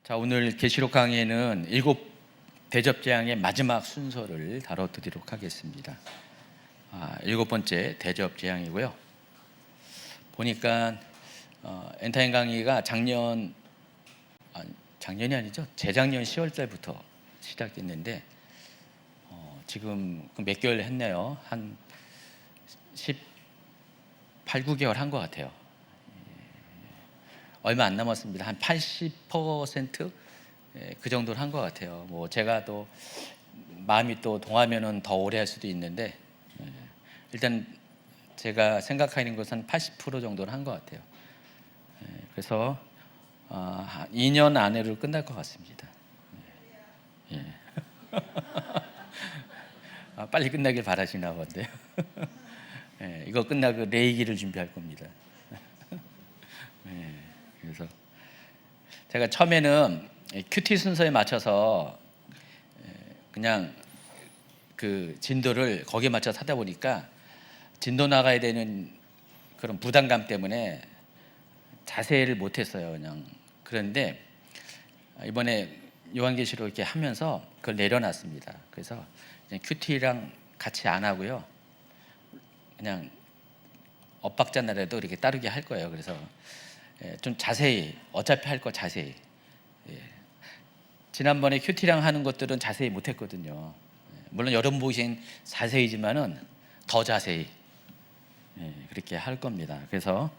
자, 오늘 계시록 강의는 일곱 대접 재앙의 마지막 순서를 다뤄드리도록 하겠습니다. 일곱 번째 대접 재앙이고요. 보니까 엔타임 강의가 작년이 아니죠. 재작년 10월 달부터 시작됐는데 지금 몇 개월 했네요. 한 18, 9개월 한 것 같아요. 얼마 안 남았습니다. 한 80% 그 정도를 한 것 같아요. 뭐 제가 또 마음이 또 동하면은 더 오래 할 수도 있는데 일단 제가 생각하는 것은 80% 정도는 한 것 같아요. 그래서 2년 안으로 끝날 것 같습니다. 빨리 끝나길 바라시나 본데요. 이거 끝나고 레이기를 준비할 겁니다. 그래서 제가 처음에는 큐티 순서에 맞춰서 그냥 그 진도를 거기에 맞춰서 하다 보니까 진도 나가야 되는 그런 부담감 때문에 자세히를 못했어요. 그냥 그런데 이번에 요한계시록 이렇게 하면서 그걸 내려놨습니다. 그래서 그냥 큐티랑 같이 안 하고요. 그냥 엇박자 날에도 이렇게 따르게 할 거예요. 그래서 좀 자세히, 어차피 할 거 자세히. 지난번에 큐티랑 하는 것들은 자세히 못했거든요. 물론 여러분 보기엔 자세히지만은 더 자세히 그렇게 할 겁니다. 그래서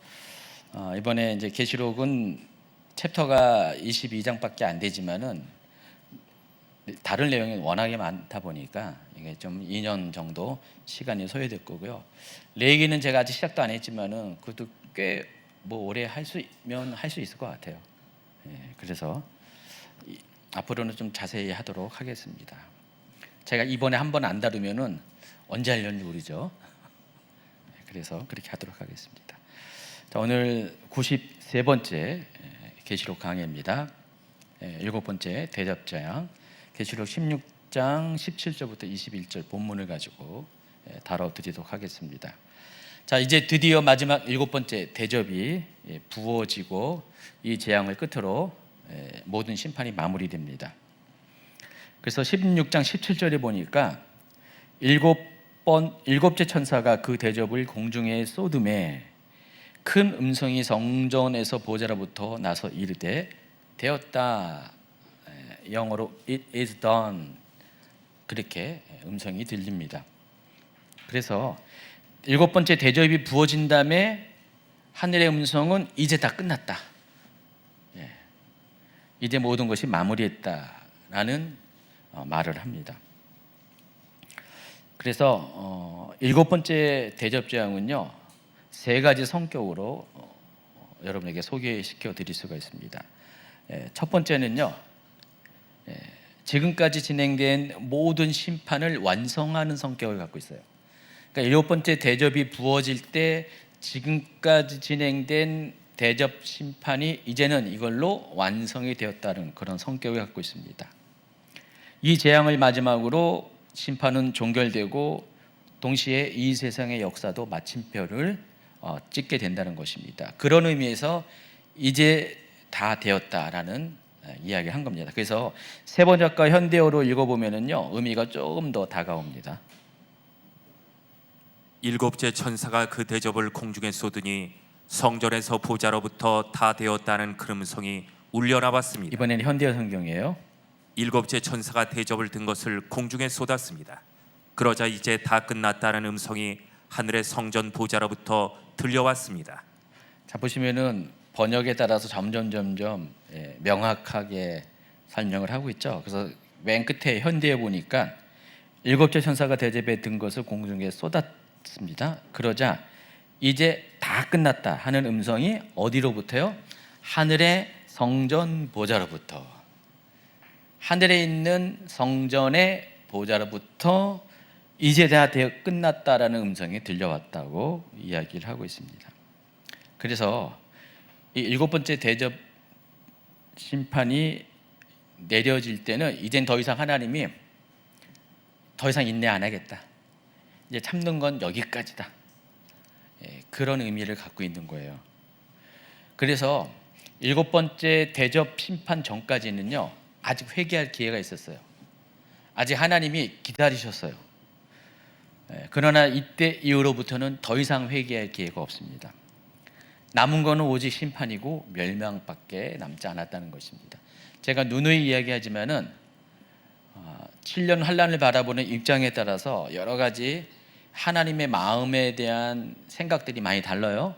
이번에 이제 계시록은 챕터가 22장밖에 안 되지만은 다른 내용이 워낙에 많다 보니까 이게 좀 2년 정도 시간이 소요될 거고요. 레이기는 제가 아직 시작도 안 했지만은 그것도 꽤 오래 할 수 있을 것 같아요. 그래서 앞으로는 좀 자세히 하도록 하겠습니다. 제가 이번에 한 번 안 다루면은 언제 하려는지 모르죠. 그래서 그렇게 하도록 하겠습니다. 자, 오늘 93번째 계시록 강의입니다. 일곱 번째 대접 재앙, 계시록 16장 17절부터 21절 본문을 가지고 다뤄드리도록 하겠습니다. 자, 이제 드디어 마지막 일곱 번째 대접이 부어지고 이 재앙을 끝으로 모든 심판이 마무리됩니다. 그래서 16장 17절에 보니까 일곱째 천사가 그 대접을 공중에 쏟음에 큰 음성이 성전에서 보좌로부터 나서 이르되 되었다. 영어로 it is done. 그렇게 음성이 들립니다. 그래서 일곱 번째 대접이 부어진 다음에 하늘의 음성은 이제 다 끝났다. 이제 모든 것이 마무리했다라는 말을 합니다. 그래서 일곱 번째 대접 재앙은요, 세 가지 성격으로 여러분에게 소개시켜 드릴 수가 있습니다. 첫 번째는요, 지금까지 진행된 모든 심판을 완성하는 성격을 갖고 있어요. 그러니까 일곱 번째 대접이 부어질 때 지금까지 진행된 대접 심판이 이제는 이걸로 완성이 되었다는 그런 성격을 갖고 있습니다. 이 재앙을 마지막으로 심판은 종결되고 동시에 이 세상의 역사도 마침표를 찍게 된다는 것입니다. 그런 의미에서 이제 다 되었다라는 이야기를 한 겁니다. 그래서 세 번역과 현대어로 읽어보면은요, 의미가 조금 더 다가옵니다. 일곱째 천사가 그 대접을 공중에 쏟으니 성전에서 보좌로부터 다 되었다는 그 음성이 울려나왔습니다. 이번에는 현대어 성경이에요. 일곱째 천사가 대접을 든 것을 공중에 쏟았습니다. 그러자 이제 다 끝났다는 음성이 하늘의 성전 보좌로부터 들려왔습니다. 자, 보시면은 번역에 따라서 점점 명확하게 설명을 하고 있죠. 그래서 맨 끝에 현대에 보니까 일곱째 천사가 대접에 든 것을 공중에 쏟았습니다. 그러자 이제 다 끝났다 하는 음성이 어디로부터요? 하늘의 성전 보좌로부터, 하늘에 있는 성전의 보좌로부터 이제 다 끝났다라는 음성이 들려왔다고 이야기를 하고 있습니다. 그래서 이 일곱 번째 대접 심판이 내려질 때는 이젠 더 이상 하나님이 더 이상 인내 안 하겠다. 이제 참는 건 여기까지다. 그런 의미를 갖고 있는 거예요. 그래서 일곱 번째 대접 심판 전까지는요, 아직 회개할 기회가 있었어요. 아직 하나님이 기다리셨어요. 그러나 이때 이후로부터는 더 이상 회개할 기회가 없습니다. 남은 거는 오직 심판이고 멸망밖에 남지 않았다는 것입니다. 제가 누누이 이야기하지만은 7년 환란을 바라보는 입장에 따라서 여러 가지 하나님의 마음에 대한 생각들이 많이 달라요.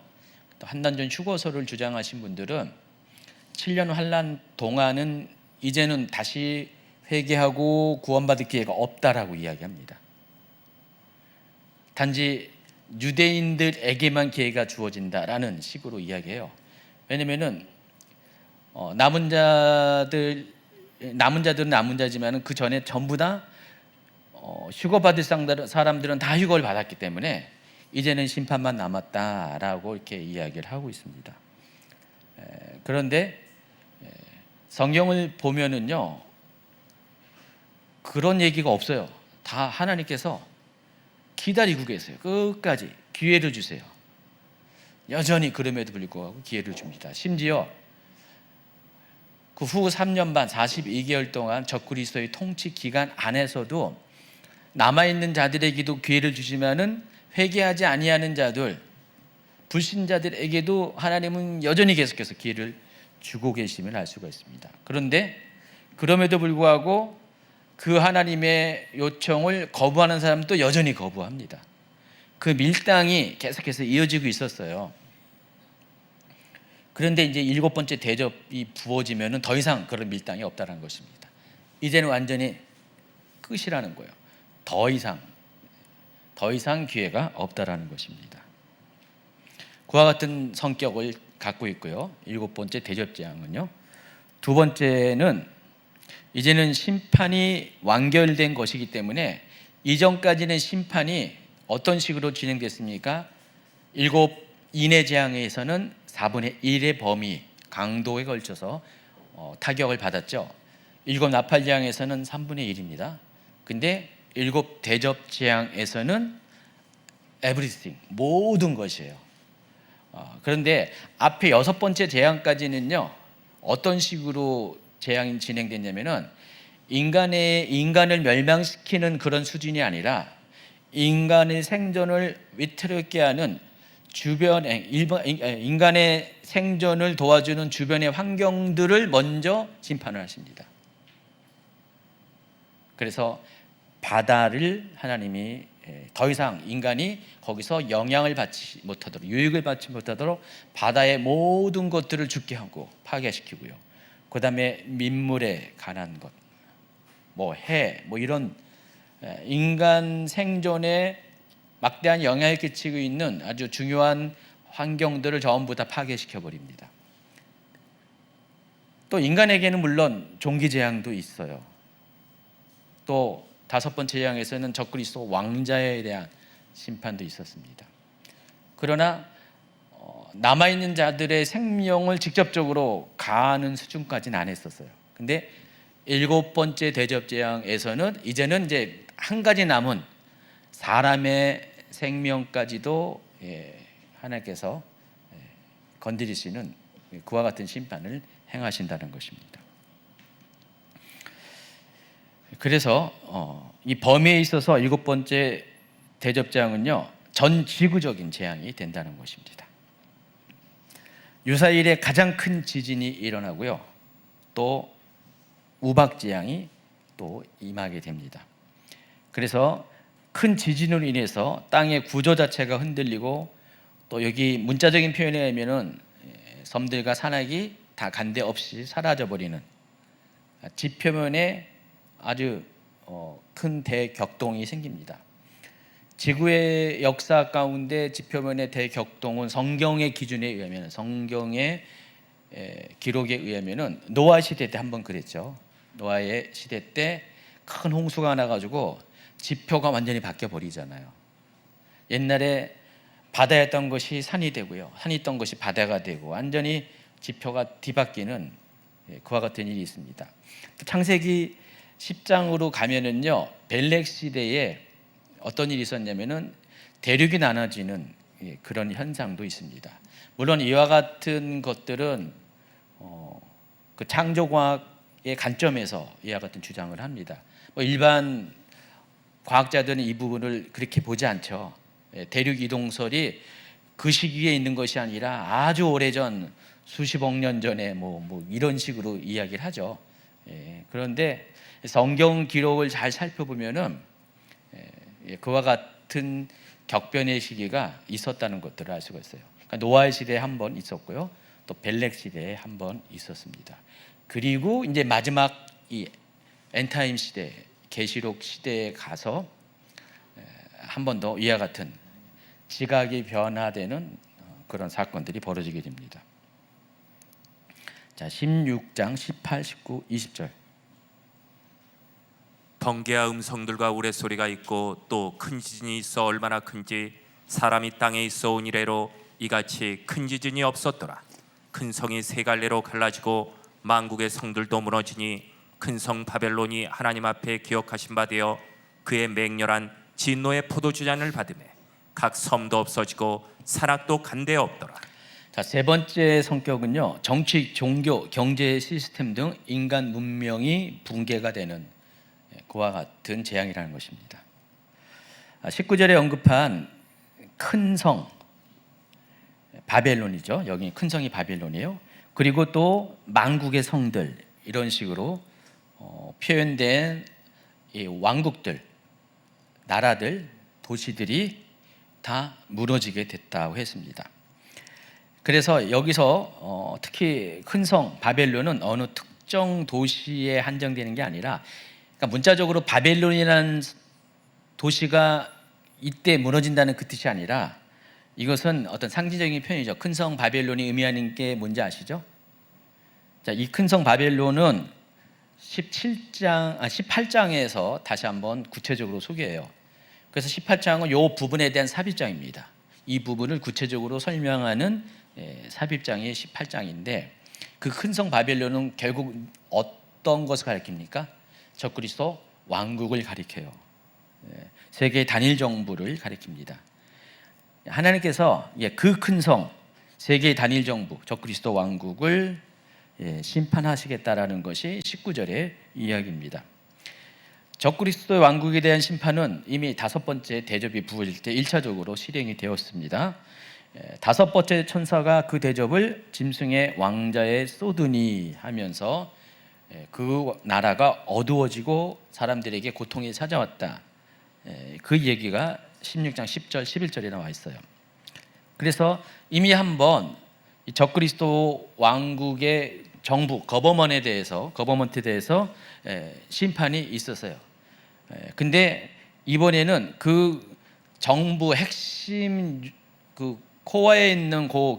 또 한단전 휴거서를 주장하신 분들은 7년 환란 동안은 이제는 다시 회개하고 구원받을 기회가 없다라고 이야기합니다. 단지 유대인들에게만 기회가 주어진다라는 식으로 이야기해요. 왜냐면은 남은 자들은 남은 자지만은 그 전에 전부 다 휴거받을 사람들은 다 휴거를 받았기 때문에 이제는 심판만 남았다라고 이렇게 이야기를 하고 있습니다. 그런데 성경을 보면은요, 그런 얘기가 없어요. 다 하나님께서 기다리고 계세요. 끝까지 기회를 주세요. 여전히 그럼에도 불구하고 기회를 줍니다. 심지어 그 후 3년 반 42개월 동안 적그리스도의 통치 기간 안에서도 남아있는 자들에게도 기회를 주시면은 회개하지 아니하는 자들, 불신자들에게도 하나님은 여전히 계속해서 기회를 주고 계심을 알 수가 있습니다. 그런데 그럼에도 불구하고 그 하나님의 요청을 거부하는 사람도 여전히 거부합니다. 그 밀당이 계속해서 이어지고 있었어요. 그런데 이제 일곱 번째 대접이 부어지면은 더 이상 그런 밀당이 없다는 것입니다. 이제는 완전히 끝이라는 거예요. 더 이상 기회가 없다라는 것입니다. 그와 같은 성격을 갖고 있고요. 일곱 번째 대접 재앙은요. 두 번째는 이제는 심판이 완결된 것이기 때문에 이전까지는 심판이 어떤 식으로 진행됐습니까? 일곱 인해 재앙에서는 4분의 1의 범위, 강도에 걸쳐서 타격을 받았죠. 일곱 나팔 재앙에서는 3분의 1입니다. 근데 일곱 대접 재앙에서는 everything, 모든 것이에요. 그런데 앞에 여섯 번째 재앙까지는요, 어떤 식으로 재앙이 진행됐냐면은 인간을 멸망시키는 그런 수준이 아니라 인간의 생존을 위태롭게 하는 인간의 생존을 도와주는 주변의 환경들을 먼저 심판을 하십니다. 그래서 바다를 하나님이 더 이상 인간이 거기서 영향을 받지 못하도록, 유익을 받지 못하도록 바다의 모든 것들을 죽게 하고 파괴시키고요. 그 다음에 민물에 관한 것, 해, 이런 인간 생존에 막대한 영향을 끼치고 있는 아주 중요한 환경들을 전부 다 파괴시켜 버립니다. 또 인간에게는 물론 종기 재앙도 있어요. 또 다섯 번째 재앙에서는 적그리스도 왕자에 대한 심판도 있었습니다. 그러나 남아있는 자들의 생명을 직접적으로 가하는 수준까지는 안 했었어요. 근데 일곱 번째 대접 재앙에서는 이제는 이제 한 가지 남은 사람의 생명까지도 하나님께서 건드리시는 그와 같은 심판을 행하신다는 것입니다. 그래서 이 범위에 있어서 일곱 번째 대접 재앙은요, 전 지구적인 재앙이 된다는 것입니다. 유사일에 가장 큰 지진이 일어나고요, 또 우박 재앙이 또 임하게 됩니다. 그래서 큰 지진으로 인해서 땅의 구조 자체가 흔들리고, 또 여기 문자적인 표현에 의하면은 섬들과 산악이 다 간데 없이 사라져 버리는, 지표면에 아주 큰 대격동이 생깁니다. 지구의 역사 가운데 지표면의 대격동은 성경의 기준에 의하면, 성경의 기록에 의하면은 노아 시대 때 한번 그랬죠. 노아의 시대 때 큰 홍수가 나가지고 지표가 완전히 바뀌어 버리잖아요. 옛날에 바다였던 것이 산이 되고요, 산이 있던 것이 바다가 되고 완전히 지표가 뒤바뀌는 그와 같은 일이 있습니다. 창세기 10장으로 가면은요, 벨렉 시대에 어떤 일이 있었냐면은 대륙이 나눠지는 그런 현상도 있습니다. 물론 이와 같은 것들은 그 창조과학의 관점에서 이와 같은 주장을 합니다. 뭐 일반 과학자들은 이 부분을 그렇게 보지 않죠. 대륙 이동설이 그 시기에 있는 것이 아니라 아주 오래전 수십억 년 전에 뭐 이런 식으로 이야기를 하죠. 그런데 성경 기록을 잘 살펴보면은 그와 같은 격변의 시기가 있었다는 것들을 알 수가 있어요. 그러니까 노아의 시대에 한 번 있었고요, 또 벨렉 시대에 한 번 있었습니다. 그리고 이제 마지막 이 엔타임 시대, 계시록 시대에 가서 한 번 더 이와 같은 지각이 변화되는 그런 사건들이 벌어지게 됩니다. 자, 16장 18, 19, 20절. 번개와 음성들과 우레소리가 있고 또 큰 지진이 있어 얼마나 큰지 사람이 땅에 있어 온 이래로 이같이 큰 지진이 없었더라. 큰 성이 세 갈래로 갈라지고 만국의 성들도 무너지니 큰 성 바벨론이 하나님 앞에 기억하신 바 되어 그의 맹렬한 진노의 포도주잔을 받으매 각 섬도 없어지고 산악도 간데 없더라. 자, 세 번째 성격은요, 정치, 종교, 경제 시스템 등 인간 문명이 붕괴가 되는 그와 같은 재앙이라는 것입니다. 19절에 언급한 큰 성 바벨론이죠. 여기 큰 성이 바벨론이에요. 그리고 또 만국의 성들, 이런 식으로 표현된 이 왕국들, 나라들, 도시들이 다 무너지게 됐다고 했습니다. 그래서 여기서 특히 큰 성 바벨론은 어느 특정 도시에 한정되는 게 아니라, 그러니까 문자적으로 바벨론이라는 도시가 이때 무너진다는 그 뜻이 아니라, 이것은 어떤 상징적인 표현이죠. 큰 성 바벨론이 의미하는 게 뭔지 아시죠? 자, 이 큰 성 바벨론은 18장에서 다시 한번 구체적으로 소개해요. 그래서 18장은 이 부분에 대한 삽입장입니다. 이 부분을 구체적으로 설명하는 삽입장이 18장인데, 그 큰 성 바벨론은 결국 어떤 것을 가리킵니까? 적그리스도 왕국을 가리켜요. 세계 단일 정부를 가리킵니다. 하나님께서 그 큰 성, 세계 단일 정부, 적그리스도 왕국을 심판하시겠다라는 것이 19절의 이야기입니다. 적그리스도의 왕국에 대한 심판은 이미 다섯 번째 대접이 부어질 때 1차적으로 실행이 되었습니다. 다섯 번째 천사가 그 대접을 짐승의 왕자에 쏟으니 하면서 그 나라가 어두워지고 사람들에게 고통이 찾아왔다. 그 얘기가 16장 10절, 11절에 나와 있어요. 그래서 이미 한번 적그리스도 왕국의 정부, 거버먼트에 대해서 심판이 있었어요. 근데 이번에는 그 정부 핵심 그 코어에 있는 그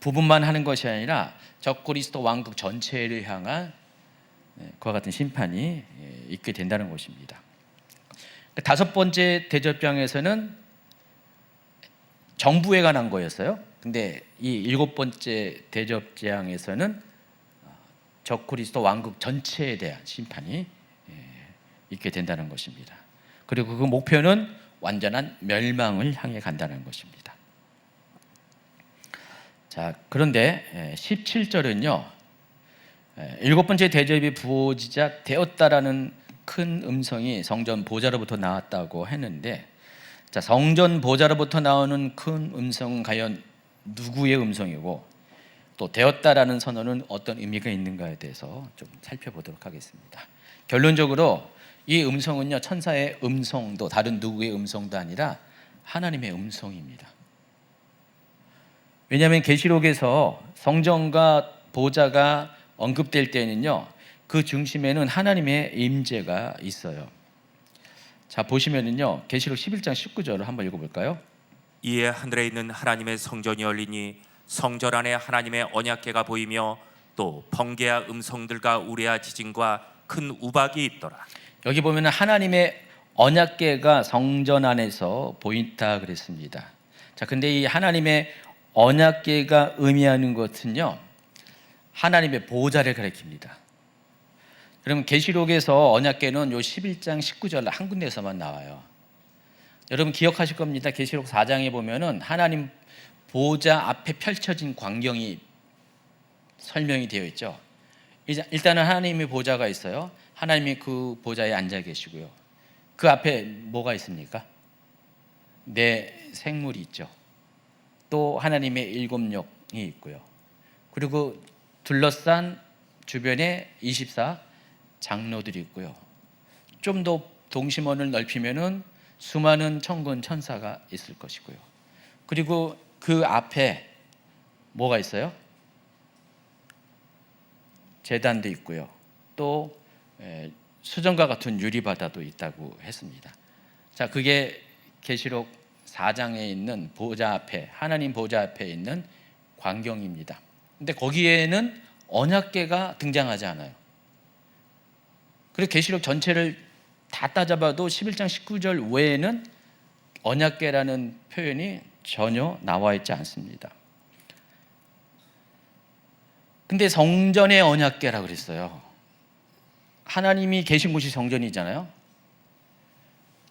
부분만 하는 것이 아니라 적그리스도 왕국 전체를 향한 그와 같은 심판이 있게 된다는 것입니다. 다섯 번째 대접장에서는 정부에 관한 거였어요. 근데 이 일곱 번째 대접장에서는 적그리스도 왕국 전체에 대한 심판이 있게 된다는 것입니다. 그리고 그 목표는 완전한 멸망을 향해 간다는 것입니다. 자, 그런데 17절은요, 일곱 번째 대접이 부어지자 되었다라는 큰 음성이 성전 보좌로부터 나왔다고 했는데, 자, 성전 보좌로부터 나오는 큰 음성은 과연 누구의 음성이고, 또 되었다라는 선언은 어떤 의미가 있는가에 대해서 좀 살펴보도록 하겠습니다. 결론적으로 이 음성은요, 천사의 음성도 다른 누구의 음성도 아니라 하나님의 음성입니다. 왜냐하면 계시록에서 성전과 보좌가 언급될 때는요, 그 중심에는 하나님의 임재가 있어요. 자, 보시면은요, 계시록 11장 19절을 한번 읽어볼까요? 이에 하늘에 있는 하나님의 성전이 열리니 성전 안에 하나님의 언약궤가 보이며 또 번개와 음성들과 우레와 지진과 큰 우박이 있더라. 여기 보면 하나님의 언약궤가 성전 안에서 보인다 그랬습니다. 자, 근데 이 하나님의 언약궤가 의미하는 것은요, 하나님의 보좌를 가리킵니다. 그러면 계시록에서 언약궤는 요 11장 19절 한 군데에서만 나와요. 여러분 기억하실 겁니다. 계시록 4장에 보면은 하나님 보좌 앞에 펼쳐진 광경이 설명이 되어 있죠. 일단은 하나님의 보좌가 있어요. 하나님이 그 보좌에 앉아 계시고요. 그 앞에 뭐가 있습니까? 네 생물이 있죠. 또 하나님의 일곱 영이 있고요. 그리고 둘러싼 주변에 24 장로들이 있고요. 좀 더 동심원을 넓히면은 수많은 천군 천사가 있을 것이고요. 그리고 그 앞에 뭐가 있어요? 제단도 있고요. 또 수정과 같은 유리바다도 있다고 했습니다. 자, 그게 계시록 4장에 있는 보좌 앞에, 하나님 보좌 앞에 있는 광경입니다. 근데 거기에는 언약궤가 등장하지 않아요. 그리고 계시록 전체를 다 따져봐도 11장 19절 외에는 언약궤라는 표현이 전혀 나와 있지 않습니다. 근데 성전의 언약궤라 그랬어요. 하나님이 계신 곳이 성전이잖아요.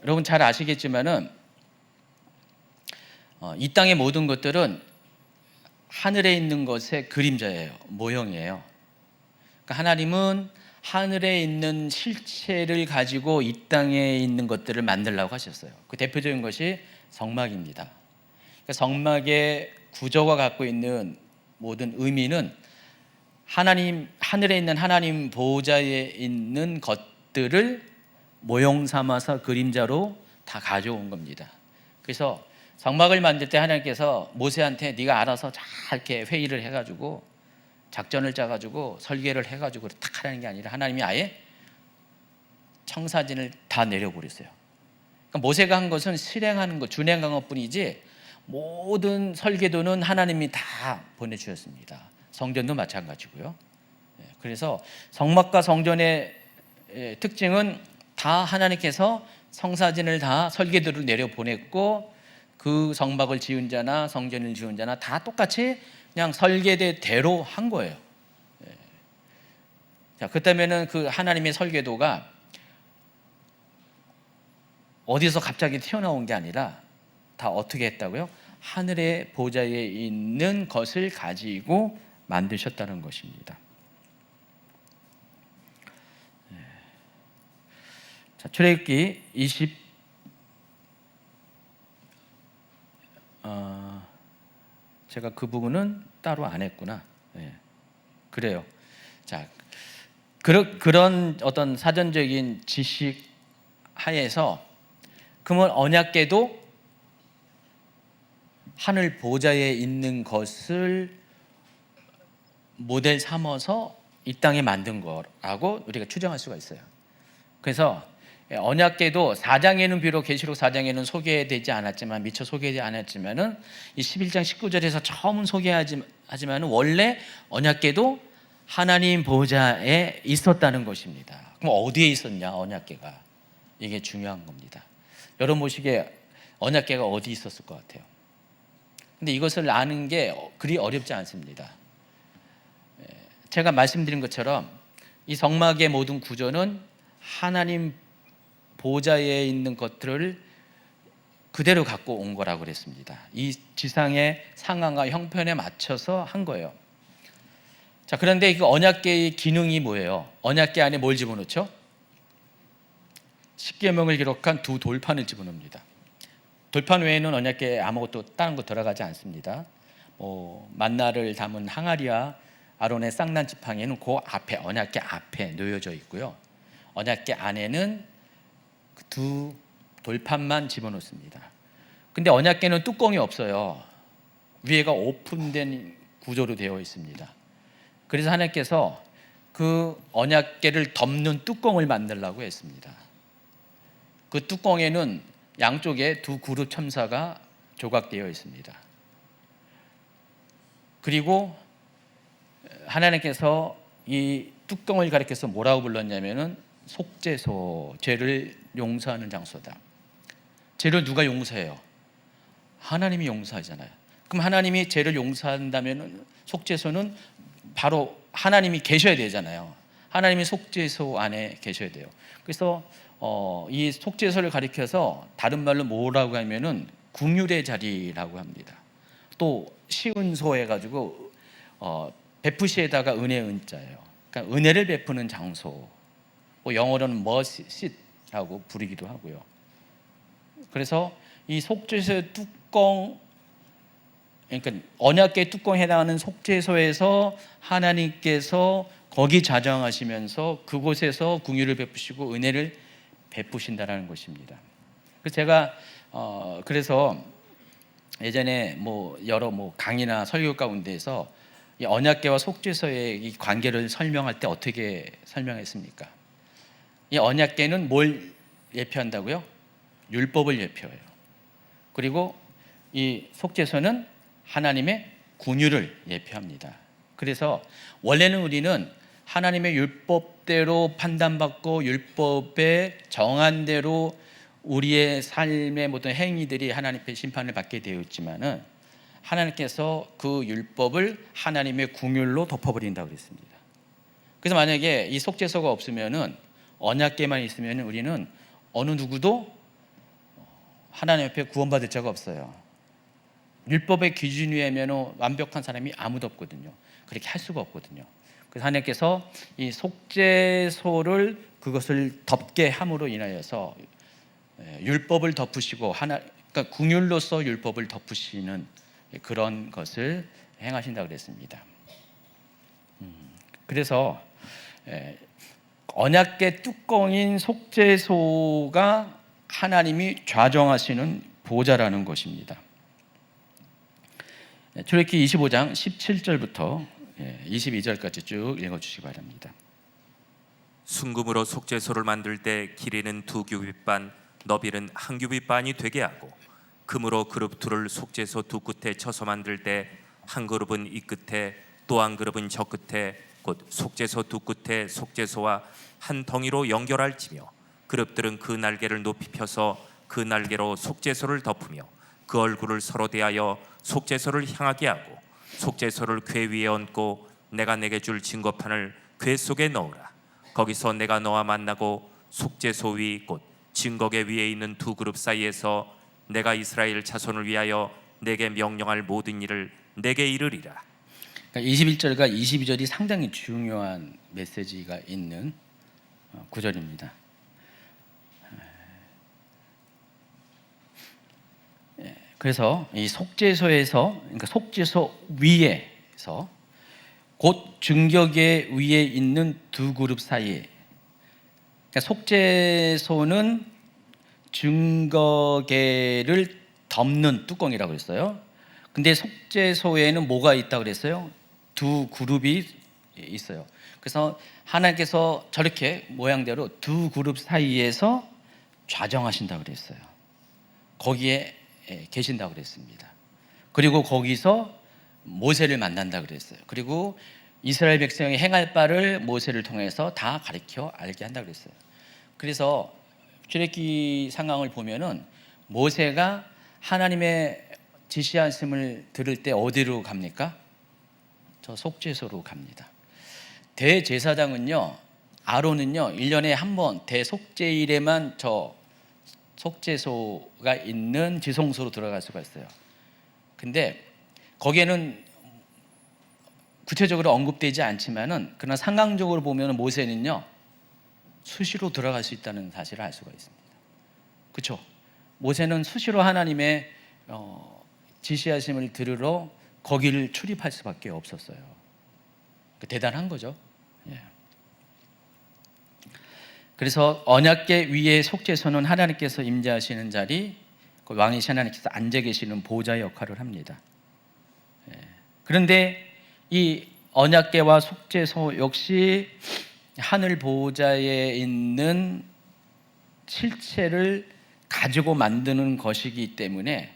여러분 잘 아시겠지만은 이 땅의 모든 것들은 하늘에 있는 것의 그림자예요. 모형이에요. 그러니까 하나님은 하늘에 있는 실체를 가지고 이 땅에 있는 것들을 만들려고 하셨어요. 그 대표적인 것이 성막입니다. 그러니까 성막의 구조가 갖고 있는 모든 의미는 하나님, 하늘에 있는 하나님 보좌에 있는 것들을 모형 삼아서 그림자로 다 가져온 겁니다. 그래서 성막을 만들 때 하나님께서 모세한테 네가 알아서 잘 이렇게 회의를 해가지고 작전을 짜가지고 설계를 해가지고 딱 하라는 게 아니라 하나님이 아예 청사진을 다 내려버렸어요. 그러니까 모세가 한 것은 실행하는 것, 준행한 것뿐이지 모든 설계도는 하나님이 다 보내주셨습니다. 성전도 마찬가지고요. 그래서 성막과 성전의 특징은 다 하나님께서 성사진을 다 설계도를 내려보냈고 그 성막을 지은 자나 성전을 지은 자나 다 똑같이 그냥 설계대로 한 거예요. 자, 그렇다면은 그 하나님의 설계도가 어디서 갑자기 튀어나온 게 아니라 다 어떻게 했다고요? 하늘의 보좌에 있는 것을 가지고 만드셨다는 것입니다. 자, 출애굽기 20 제가 그 부분은 따로 안 했구나. 그래요. 자, 그런 어떤 사전적인 지식 하에서 그러면 언약궤도 하늘 보좌에 있는 것을 모델 삼아서 이 땅에 만든 거라고 우리가 추정할 수가 있어요. 그래서 언약궤도 4장에는 비록 계시록 4장에는 소개되지 않았지만 미처 소개되지 않았지만은 이 11장 19절에서 처음 소개하지만은 원래 언약궤도 하나님 보좌에 있었다는 것입니다. 그럼 어디에 있었냐 언약궤가? 이게 중요한 겁니다. 여러분 보시기에 언약궤가 어디 있었을 것 같아요? 근데 이것을 아는 게 그리 어렵지 않습니다. 제가 말씀드린 것처럼 이 성막의 모든 구조는 하나님 보좌에 있는 것들을 그대로 갖고 온 거라고 그랬습니다. 이 지상의 상황과 형편에 맞춰서 한 거예요. 자, 그런데 이 언약궤의 기능이 뭐예요? 언약궤 안에 뭘 집어넣죠? 십계명을 기록한 두 돌판을 집어넣습니다. 돌판 외에는 언약궤에 아무것도 다른 거 들어가지 않습니다. 만나를 담은 항아리와 아론의 쌍난 지팡이는 그 앞에 언약궤 앞에 놓여져 있고요. 언약궤 안에는 두 돌판만 집어넣습니다. 근데 언약궤는 뚜껑이 없어요. 위에가 오픈된 구조로 되어 있습니다. 그래서 하나님께서 그 언약궤를 덮는 뚜껑을 만들라고 했습니다. 그 뚜껑에는 양쪽에 두 그룹 천사가 조각되어 있습니다. 그리고 하나님께서 이 뚜껑을 가리켜서 뭐라고 불렀냐면은 속죄소, 죄를 용서하는 장소다. 죄를 누가 용서해요? 하나님이 용서하잖아요. 그럼 하나님이 죄를 용서한다면 속죄소는 바로 하나님이 계셔야 되잖아요. 하나님이 속죄소 안에 계셔야 돼요. 그래서 이 속죄소를 가리켜서 다른 말로 뭐라고 하면은 궁율의 자리라고 합니다. 또 시은소 해가지고 베푸시에다가 은혜의 은자예요. 그러니까 은혜를 베푸는 장소. 뭐 영어로는 mercy라고 부르기도 하고요. 그래서 이 속죄소의 뚜껑, 그러니까 언약궤 뚜껑에 해당하는 속죄소에서 하나님께서 거기 자정하시면서 그곳에서 긍휼을 베푸시고 은혜를 베푸신다라는 것입니다. 그래서 제가 그래서 예전에 뭐 여러 뭐 강의나 설교 가운데에서 이 언약궤와 속죄소의 이 관계를 설명할 때 어떻게 설명했습니까? 이 언약궤는 뭘 예표한다고요? 율법을 예표해요. 그리고 이 속죄소는 하나님의 긍휼을 예표합니다. 그래서 원래는 우리는 하나님의 율법대로 판단받고 율법에 정한 대로 우리의 삶의 모든 행위들이 하나님 앞에 심판을 받게 되어 있지만은 하나님께서 그 율법을 하나님의 긍휼로 덮어버린다고 그랬습니다. 그래서 만약에 이 속죄소가 없으면은 언약궤만 있으면 우리는 어느 누구도 하나님 앞에 구원받을 자가 없어요. 율법의 기준 위에면 완벽한 사람이 아무도 없거든요. 그렇게 할 수가 없거든요. 그래서 하나님께서 이 속죄소를 그것을 덮게 함으로 인하여서 율법을 덮으시고 그러니까 긍휼로서 율법을 덮으시는 그런 것을 행하신다고 그랬습니다. 그래서 언약궤 뚜껑인 속죄소가 하나님이 좌정하시는 보좌라는 것입니다. 출애굽기 25장 17절부터 22절까지 쭉 읽어주시기 바랍니다. 순금으로 속죄소를 만들 때 길이는 2규빗 반, 너비는 1규빗 반이 되게 하고 금으로 그룹 둘을 속죄소 두 끝에 쳐서 만들 때 한 그룹은 이 끝에 또 한 그룹은 저 끝에 곧 속죄소 두 끝에 속죄소와 한 덩이로 연결할지며 그룹들은 그 날개를 높이 펴서 그 날개로 속죄소를 덮으며 그 얼굴을 서로 대하여 속죄소를 향하게 하고 속죄소를 궤 위에 얹고 내가 내게 줄 증거판을 궤 속에 넣으라. 거기서 내가 너와 만나고 속죄소 위 곧 증거궤 위에 있는 두 그룹 사이에서 내가 이스라엘 자손을 위하여 내게 명령할 모든 일을 내게 이르리라. 21절과 22절이 상당히 중요한 메시지가 있는 구절입니다. 그래서 이 속죄소에서, 그러니까 속죄소 위에서 곧 증거궤 위에 있는 두 그룹 사이에, 그러니까 속죄소는 증거궤를 덮는 뚜껑이라고 했어요. 근데 속죄소에는 뭐가 있다고 그랬어요? 두 그룹이 있어요. 그래서 하나님께서 저렇게 모양대로 두 그룹 사이에서 좌정하신다고 그랬어요. 거기에 계신다고 그랬습니다. 그리고 거기서 모세를 만난다고 그랬어요. 그리고 이스라엘 백성이 행할 바를 모세를 통해서 다 가르쳐 알게 한다고 그랬어요. 그래서 출애굽기 상황을 보면은 모세가 하나님의 지시하심을 들을 때 어디로 갑니까? 저 속죄소로 갑니다. 대제사장은요, 아론은요, 1년에 한 번 대속죄일에만 저 속죄소가 있는 지성소로 들어갈 수가 있어요. 근데 거기에는 구체적으로 언급되지 않지만은 그러나 상황적으로 보면 모세는요 수시로 들어갈 수 있다는 사실을 알 수가 있습니다. 그렇죠? 모세는 수시로 하나님의 지시하심을 들으러 거기를 출입할 수밖에 없었어요. 대단한 거죠. 예. 그래서 언약궤 위에 속죄소는 하나님께서 임재하시는 자리, 왕이신 하나님께서 앉아 계시는 보좌의 역할을 합니다. 예. 그런데 이 언약궤와 속죄소 역시 하늘 보좌에 있는 실체를 가지고 만드는 것이기 때문에,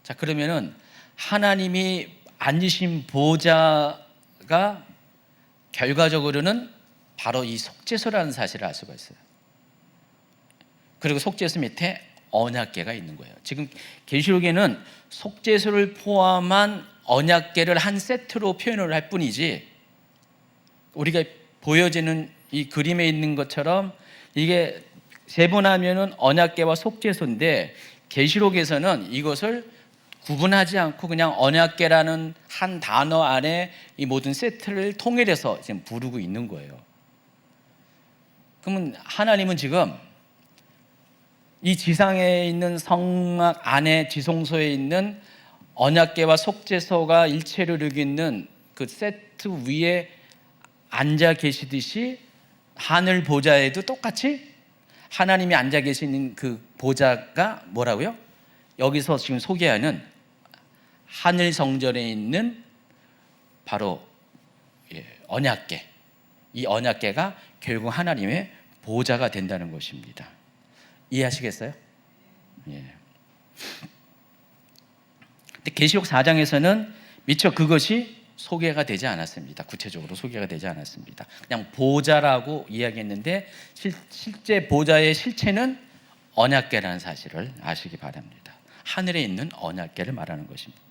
자 그러면은 하나님이 앉으신 보좌가 결과적으로는 바로 이 속죄소라는 사실을 알 수가 있어요. 그리고 속죄소 밑에 언약궤가 있는 거예요. 지금 계시록에는 속죄소를 포함한 언약궤를 한 세트로 표현을 할 뿐이지, 우리가 보여지는 이 그림에 있는 것처럼 이게 세분하면은 언약궤와 속죄소인데 계시록에서는 이것을 구분하지 않고 그냥 언약궤라는 한 단어 안에 이 모든 세트를 통일해서 지금 부르고 있는 거예요. 그러면 하나님은 지금 이 지상에 있는 성막 안에 지성소에 있는 언약궤와 속죄소가 일체를 이루는 그 세트 위에 앉아 계시듯이 하늘 보좌에도 똑같이 하나님이 앉아 계시는 그 보좌가 뭐라고요? 여기서 지금 소개하는 하늘 성전에 있는 바로 언약궤, 이 언약궤가 결국 하나님의 보좌가 된다는 것입니다. 이해하시겠어요? 예. 근데 계시록 4장에서는 미처 그것이 소개가 되지 않았습니다. 구체적으로 소개가 되지 않았습니다. 그냥 보좌라고 이야기했는데 실제 보좌의 실체는 언약궤라는 사실을 아시기 바랍니다. 하늘에 있는 언약궤를 말하는 것입니다.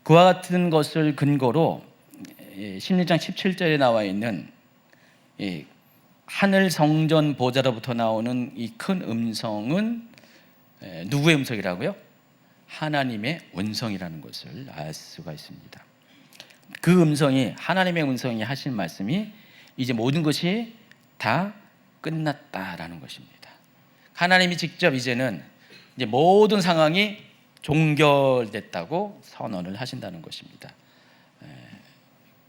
그와 같은 것을 근거로 16장 17절에 나와 있는 하늘 성전 보좌로부터 나오는 이 큰 음성은 누구의 음성이라고요? 하나님의 음성이라는 것을 알 수가 있습니다. 그 음성이, 하나님의 음성이 하신 말씀이 이제 모든 것이 다 끝났다라는 것입니다. 하나님이 직접 이제는 이제 모든 상황이 종결됐다고 선언을 하신다는 것입니다.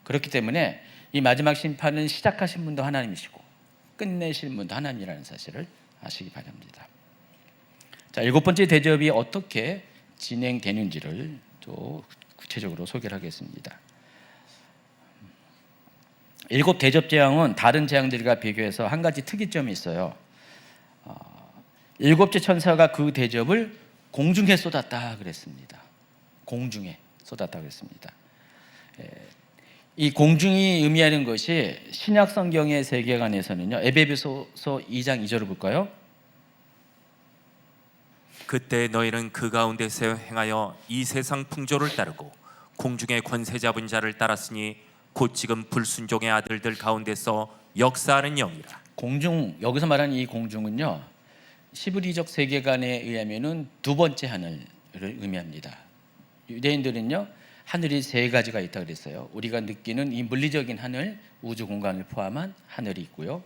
그렇기 때문에 이 마지막 심판은 시작하신 분도 하나님이시고 끝내신 분도 하나님이라는 사실을 아시기 바랍니다. 자, 7번째 대접이 어떻게 진행되는지를 또 구체적으로 소개를 하겠습니다. 7 대접 재앙은 다른 재앙들과 비교해서 한 가지 특이점이 있어요. 7째 천사가 그 대접을 공중에 쏟았다 그랬습니다. 공중에 쏟았다 그랬습니다. 이 공중이 의미하는 것이 신약 성경의 세계관에서는요. 에베소서 2장 2절을 볼까요? 그때 너희는 그 가운데서 행하여 이 세상 풍조를 따르고 공중의 권세 잡은 자를 따랐으니 곧 지금 불순종의 아들들 가운데서 역사하는 영이라. 공중, 여기서 말하는 이 공중은요, 시브리적 세계관에 의하면은 두 번째 하늘을 의미합니다. 유대인들은요, 하늘이 세 가지가 있다 그랬어요. 우리가 느끼는 이 물리적인 하늘, 우주 공간을 포함한 하늘이 있고요.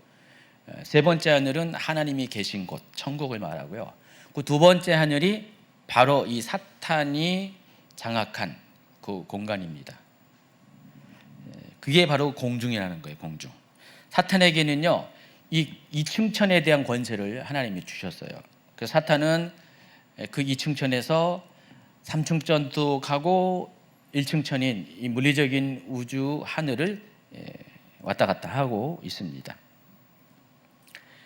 세 번째 하늘은 하나님이 계신 곳, 천국을 말하고요. 그 두 번째 하늘이 바로 이 사탄이 장악한 그 공간입니다. 그게 바로 공중이라는 거예요. 공중. 사탄에게는요, 이 이층천에 대한 권세를 하나님이 주셨어요. 그래서 사탄은 그 이층천에서 3층천도 가고 1층천인 이 물리적인 우주 하늘을 왔다 갔다 하고 있습니다.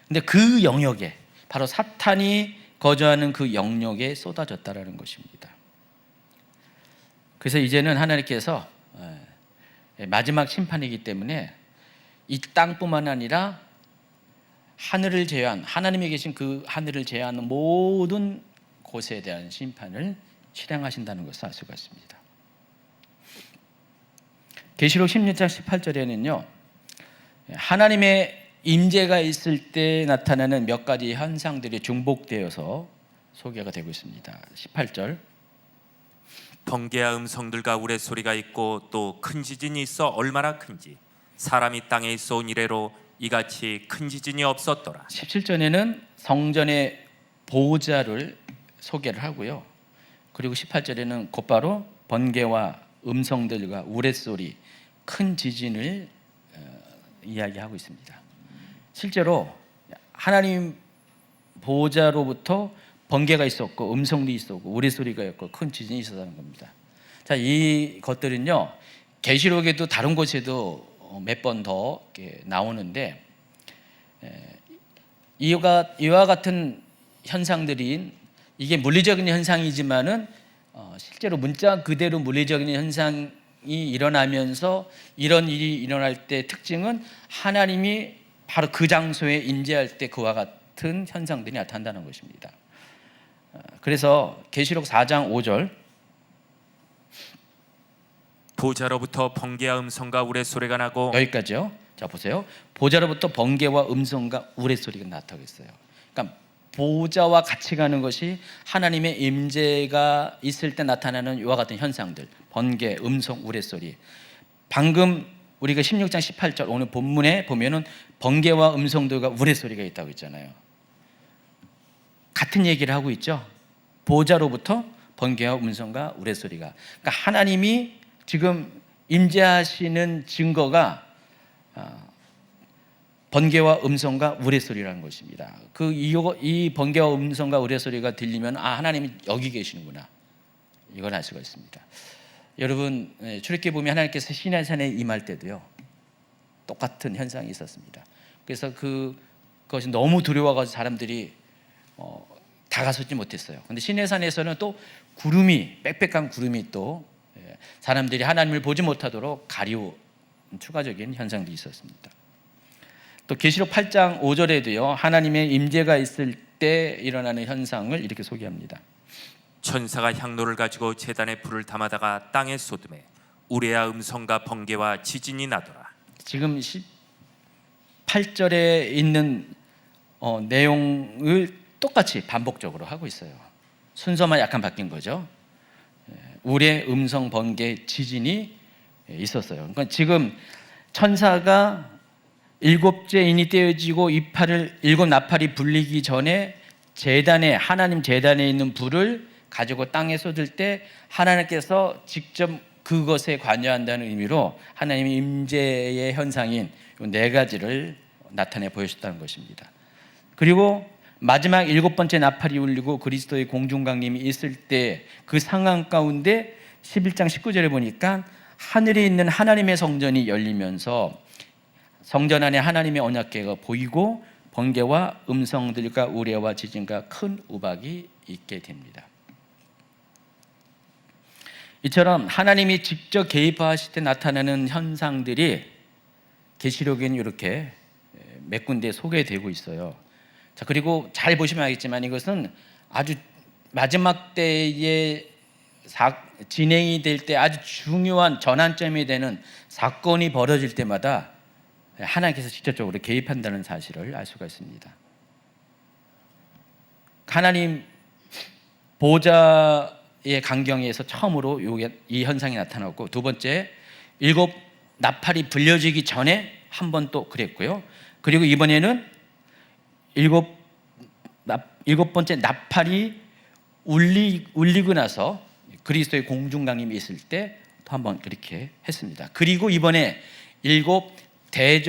근데 그 영역에, 바로 사탄이 거주하는 그 영역에 쏟아졌다라는 것입니다. 그래서 이제는 하나님께서 마지막 심판이기 때문에 이 땅뿐만 아니라 하늘을 제외한, 하나님이 계신 그 하늘을 제외하는 모든 곳에 대한 심판을 실행하신다는 것을 알 수가 있습니다. 계시록 16장 18절에는요, 하나님의 임재가 있을 때 나타나는 몇 가지 현상들이 중복되어서 소개가 되고 있습니다. 18절. 번개와 음성들과 우레소리가 있고 또 큰 지진이 있어 얼마나 큰지 사람이 땅에 있어 온 이래로 이같이 큰 지진이 없었더라. 17절에는 성전의 보좌를 소개를 하고요. 그리고 18절에는 곧바로 번개와 음성들과 우레소리, 큰 지진을 이야기하고 있습니다. 실제로 하나님 보좌로부터 번개가 있었고 음성도 있었고 우레소리가 있고 큰 지진이 있었다는 겁니다. 자, 이 것들은요, 계시록에도 다른 곳에도 몇 번 더 나오는데, 이와 같은 현상들이, 이게 물리적인 현상이지만은 실제로 문자 그대로 물리적인 현상이 일어나면서 이런 일이 일어날 때 특징은 하나님이 바로 그 장소에 임재할 때 그와 같은 현상들이 나타난다는 것입니다. 그래서 계시록 4장 5절, 보좌로부터 번개와 음성과 우레소리가 나고 여기까지요. 자 보세요. 보좌로부터 번개와 음성과 우레소리가 나타나고 있어요. 그러니까 보좌와 같이 가는 것이 하나님의 임재가 있을 때 나타나는 이와 같은 현상들, 번개, 음성, 우레소리. 방금 우리가 16장 18절 오늘 본문에 보면은 번개와 음성들과 우레소리가 있다고 했잖아요. 같은 얘기를 하고 있죠. 보좌로부터 번개와 음성과 우레소리가. 그러니까 하나님이 지금 임재하시는 증거가 번개와 음성과 우레소리라는 것입니다. 이 번개와 음성과 우레소리가 들리면 하나님이 여기 계시는구나, 이걸 알 수가 있습니다. 여러분, 출애굽기에 보면 하나님께서 시내산에 임할 때도요 똑같은 현상이 있었습니다. 그래서 그것이 너무 두려워가지고 사람들이 다가서지 못했어요. 그런데 시내산에서는 또 구름이, 빽빽한 구름이 또 사람들이 하나님을 보지 못하도록 가리운 추가적인 현상도 있었습니다. 또 계시록 8장 5절에도요 하나님의 임재가 있을 때 일어나는 현상을 이렇게 소개합니다. 천사가 향로를 가지고 제단에 불을 담아다가 땅에 쏟음에 우레야 음성과 번개와 지진이 나더라. 지금 8절에 있는 내용을 똑같이 반복적으로 하고 있어요. 순서만 약간 바뀐 거죠. 우레, 음성, 번개, 지진이 있었어요. 그러니까 지금 천사가 일곱째 인이 떼어지고 일곱 나팔이 불리기 전에 하나님 제단에 있는 불을 가지고 땅에 쏟을 때 하나님께서 직접 그것에 관여한다는 의미로 하나님의 임재의 현상인 이 네 가지를 나타내 보여줬다는 것입니다. 그리고 마지막 일곱 번째 나팔이 울리고 그리스도의 공중강림이 있을 때 그 상황 가운데 11장 19절에 보니까 하늘에 있는 하나님의 성전이 열리면서 성전 안에 하나님의 언약궤가 보이고 번개와 음성들과 우레와 지진과 큰 우박이 있게 됩니다. 이처럼 하나님이 직접 개입하실 때 나타나는 현상들이 계시록에는 이렇게 몇 군데 소개되고 있어요. 자, 그리고 잘 보시면 알겠지만 이것은 아주 마지막 때에 진행이 될 때 아주 중요한 전환점이 되는 사건이 벌어질 때마다 하나님께서 직접적으로 개입한다는 사실을 알 수가 있습니다. 하나님 보좌의 강경에서 처음으로 이 현상이 나타났고, 두 번째 일곱 나팔이 불려지기 전에 한 번 또 그랬고요. 그리고 이번에는 일곱 번째 나팔이 울리고 나서 그리스도의 공중강림이 있을 때 또 한 번 그렇게 했습니다. 그리고 이번에 일곱 번째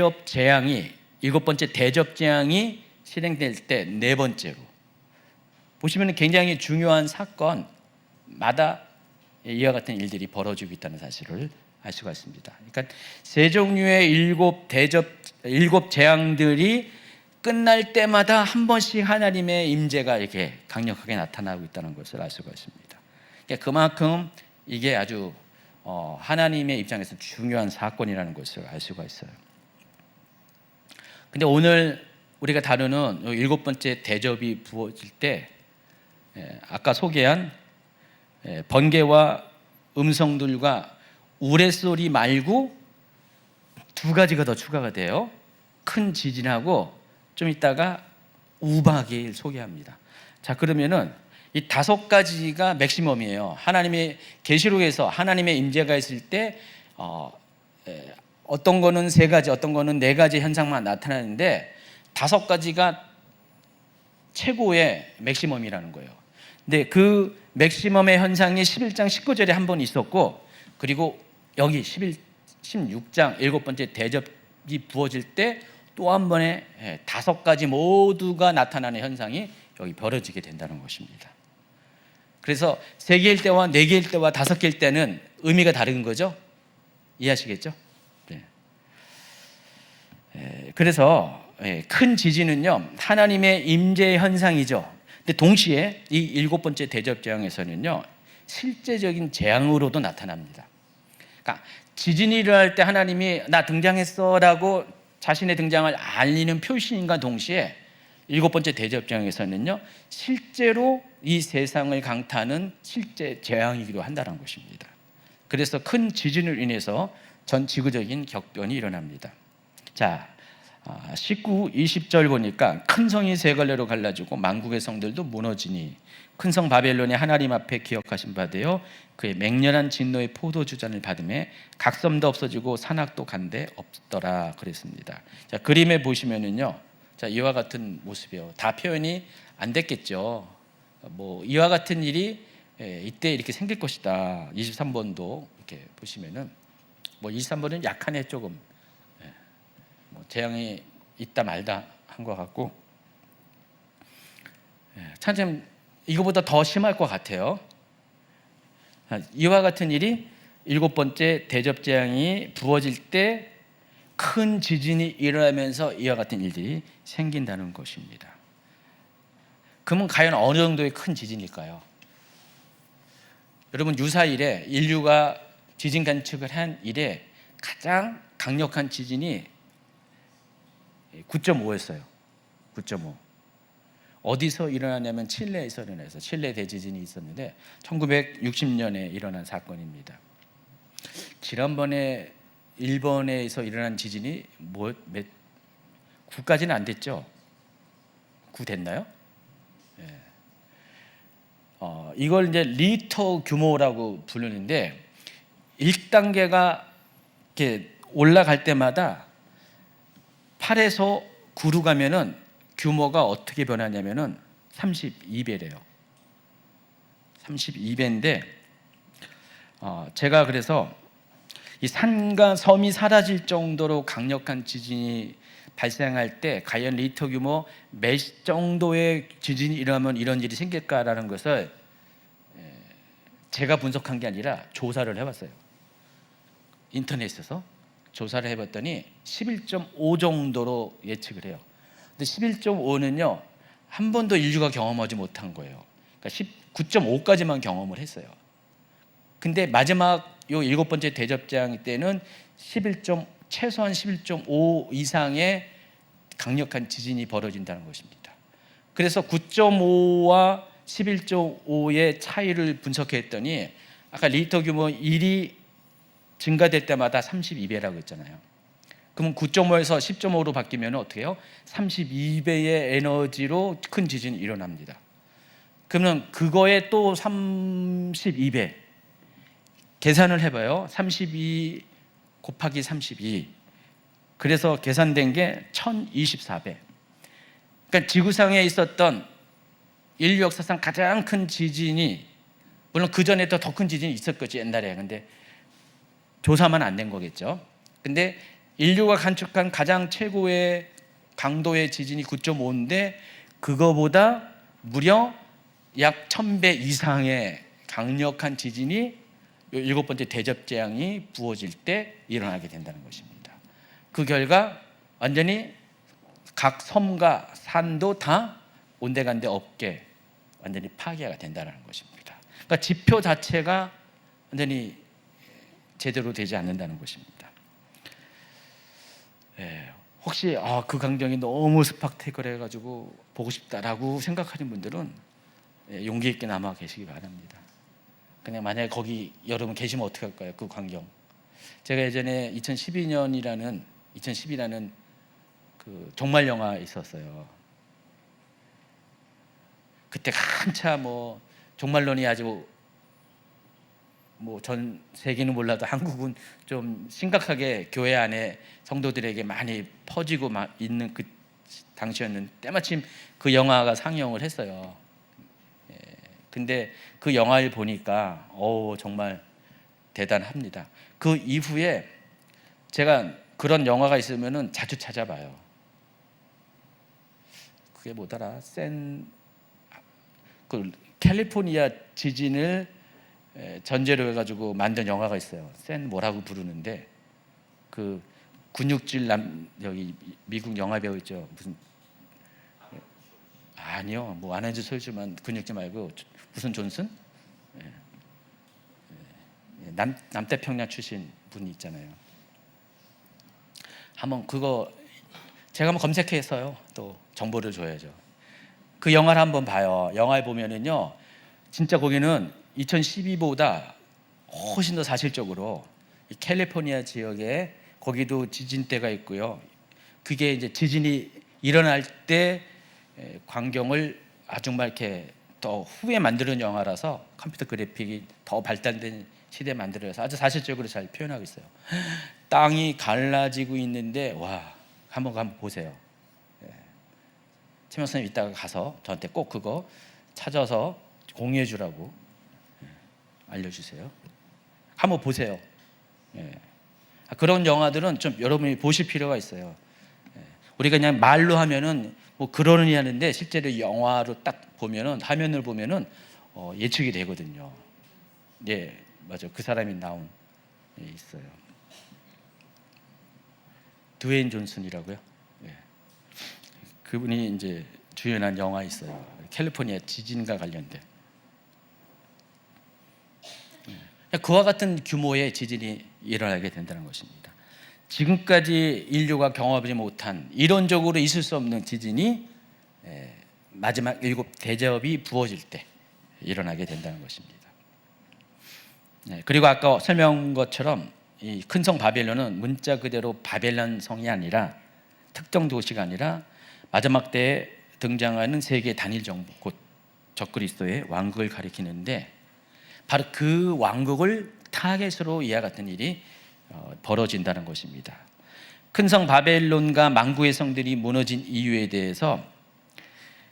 대접 재앙이 실행될 때 네 번째로 보시면 굉장히 중요한 사건마다 이와 같은 일들이 벌어지고 있다는 사실을 알 수가 있습니다. 그러니까 세 종류의 일곱 재앙들이 끝날 때마다 한 번씩 하나님의 임재가 이렇게 강력하게 나타나고 있다는 것을 알 수가 있습니다. 그러니까 그만큼 이게 아주 하나님의 입장에서 중요한 사건이라는 것을 알 수가 있어요. 근데 오늘 우리가 다루는 일곱 번째 대접이 부어질 때 아까 소개한 번개와 음성들과 우레소리 말고 두 가지가 더 추가가 돼요. 큰 지진하고 좀 이따가 우박을 소개합니다. 자, 그러면은 이 다섯 가지가 맥시멈이에요. 하나님의 계시록에서 하나님의 임재가 있을 때 어떤 거는 세 가지, 어떤 거는 네 가지 현상만 나타나는데 다섯 가지가 최고의 맥시멈이라는 거예요. 근데 그 맥시멈의 현상이 11장 19절에 한 번 있었고, 그리고 여기 16장 일곱 번째 대접이 부어질 때 또 한 번에 다섯 가지 모두가 나타나는 현상이 여기 벌어지게 된다는 것입니다. 그래서 세 개일 때와 네 개일 때와 다섯 개일 때는 의미가 다른 거죠. 이해하시겠죠? 네. 그래서 큰 지진은요 하나님의 임재 현상이죠. 근데 동시에 이 일곱 번째 대접 재앙에서는요 실제적인 재앙으로도 나타납니다. 그러니까 지진이 일어날 때 하나님이 나 등장했어라고 자신의 등장을 알리는 표시인과 동시에 일곱 번째 대접 재앙에서는요 실제로 이 세상을 강타하는 실제 재앙이기도 한다는 것입니다. 그래서 큰 지진을 인해서 전 지구적인 격변이 일어납니다. 자, 19, 20절 보니까 큰 성이 세 갈래로 갈라지고 만국의 성들도 무너지니 큰 성 바벨론이 하나님 앞에 기억하신 바 되어 그의 맹렬한 진노의 포도주잔을 받음에 각 섬도 없어지고 산악도 간데 없더라 그랬습니다. 자, 그림에 보시면은요, 자, 이와 같은 모습이요. 다 표현이 안 됐겠죠. 뭐 이와 같은 일이 이때 이렇게 생길 것이다. 23번도 이렇게 보시면은 뭐 23번은 약하네 조금. 뭐 재앙이 있다 말다 한 것 같고, 참 이거보다 더 심할 것 같아요. 이와 같은 일이 7번째 대접 재앙이 부어질 때 큰 지진이 일어나면서 이와 같은 일들이 생긴다는 것입니다. 그러면 과연 어느 정도의 큰 지진일까요? 여러분, 유사 이래 인류가 지진 관측을 한 이래 가장 강력한 지진이 9.5였어요. 9.5. 어디서 일어나냐면 칠레에서 일어나서 칠레 대지진이 있었는데 1960년에 일어난 사건입니다. 지난번에 일본에서 일어난 지진이 9까지는 안 됐죠? 9 됐나요? 예. 이걸 이제 리터 규모라고 부르는데 1단계가 이렇게 올라갈 때마다 8에서 9로 가면은 규모가 어떻게 변하냐면은 32배래요. 32배인데 제가 그래서 이 산과 섬이 사라질 정도로 강력한 지진이 발생할 때 과연 리터 규모 몇 정도의 지진이 일어나면 이런 일이 생길까라는 것을 제가 분석한 게 아니라 조사를 해봤어요. 인터넷에서 조사를 해봤더니 11.5 정도로 예측을 해요. 근데 11.5는요 한 번도 인류가 경험하지 못한 거예요. 그러니까 9.5까지만 경험을 했어요. 근데 마지막 요 7번째 대접재앙 때는 최소한 11.5 이상의 강력한 지진이 벌어진다는 것입니다. 그래서 9.5와 11.5의 차이를 분석했더니 아까 리터 규모 1이 증가될 때마다 32배라고 했잖아요. 그러면 9.5에서 10.5로 바뀌면 어떻게 해요? 32배의 에너지로 큰 지진이 일어납니다. 그러면 그거에 또 32배 계산을 해봐요. 32 곱하기 32. 그래서 계산된 게 1024배. 그러니까 지구상에 있었던 인류 역사상 가장 큰 지진이, 물론 그 전에도 더 큰 지진이 있었겠지 옛날에. 근데 조사만 안 된 거겠죠. 근데 인류가 관측한 가장 최고의 강도의 지진이 9.5인데 그거보다 무려 약 1000배 이상의 강력한 지진이 7번째 대접재앙이 부어질 때 일어나게 된다는 것입니다. 그 결과 완전히 각 섬과 산도 다 온데간데 없게 완전히 파괴가 된다는 것입니다. 그러니까 지표 자체가 완전히 제대로 되지 않는다는 것입니다. 혹시 그 광경이 너무 스펙테이컬해가지고 보고 싶다라고 생각하는 분들은 용기 있게 남아 계시기 바랍니다. 그냥 만약에 거기 여러분 계시면 어떻게 할까요? 그 광경. 제가 예전에 2012라는 그 종말 영화 있었어요. 그때 한참 뭐 종말론이 아주 뭐 전 세계는 몰라도 한국은 좀 심각하게 교회 안에 성도들에게 많이 퍼지고 있는 그 당시였는데 때마침 그 영화가 상영을 했어요. 근데 그 영화를 보니까 정말 대단합니다. 그 이후에 제가 그런 영화가 있으면은 자주 찾아봐요. 그게 뭐더라? 그 캘리포니아 지진을 전제로 해가지고 만든 영화가 있어요. 뭐라고 부르는데 그 근육질 여기 미국 영화 배우 있죠. 아니요, 뭐 안해주 솔즈만 근육질 말고 무슨 존슨? 남태평양 출신 분이 있잖아요. 한번 그거 제가 한번 검색해서요. 또 정보를 줘야죠. 그 영화를 한번 봐요. 영화에 보면은요, 진짜 거기는 2012보다 훨씬 더 사실적으로 이 캘리포니아 지역에 거기도 지진대가 있고요. 그게 이제 지진이 일어날 때 광경을 아주 막 이렇게 더 후에 만드는 영화라서 컴퓨터 그래픽이 더 발달된 시대에 만들어서 아주 사실적으로 잘 표현하고 있어요. 땅이 갈라지고 있는데 와, 한번 보세요. 최명 선생님 이따가 가서 저한테 꼭 그거 찾아서 공유해 주라고 알려주세요. 한번 보세요. 그런 영화들은 좀 여러분이 보실 필요가 있어요. 우리가 그냥 말로 하면은 뭐 그러느니 하는데 실제로 영화로 딱 보면은 화면을 보면은 예측이 되거든요. 예, 맞아. 그 사람이 나온 있어요. 드웨인 존슨이라고요. 예. 그분이 이제 주연한 영화 있어요. 캘리포니아 지진과 관련된. 그와 같은 규모의 지진이 일어나게 된다는 것입니다. 지금까지 인류가 경험하지 못한 이론적으로 있을 수 없는 지진이 마지막 7 대접이 부어질 때 일어나게 된다는 것입니다. 그리고 아까 설명한 것처럼 이 큰 성 바벨론은 문자 그대로 바벨론 성이 아니라 특정 도시가 아니라 마지막 때에 등장하는 세계 단일 정부, 곧 적그리스도의 왕국을 가리키는데 바로 그 왕국을 타겟으로 이와 같은 일이 벌어진다는 것입니다. 큰 성 바벨론과 망구의 성들이 무너진 이유에 대해서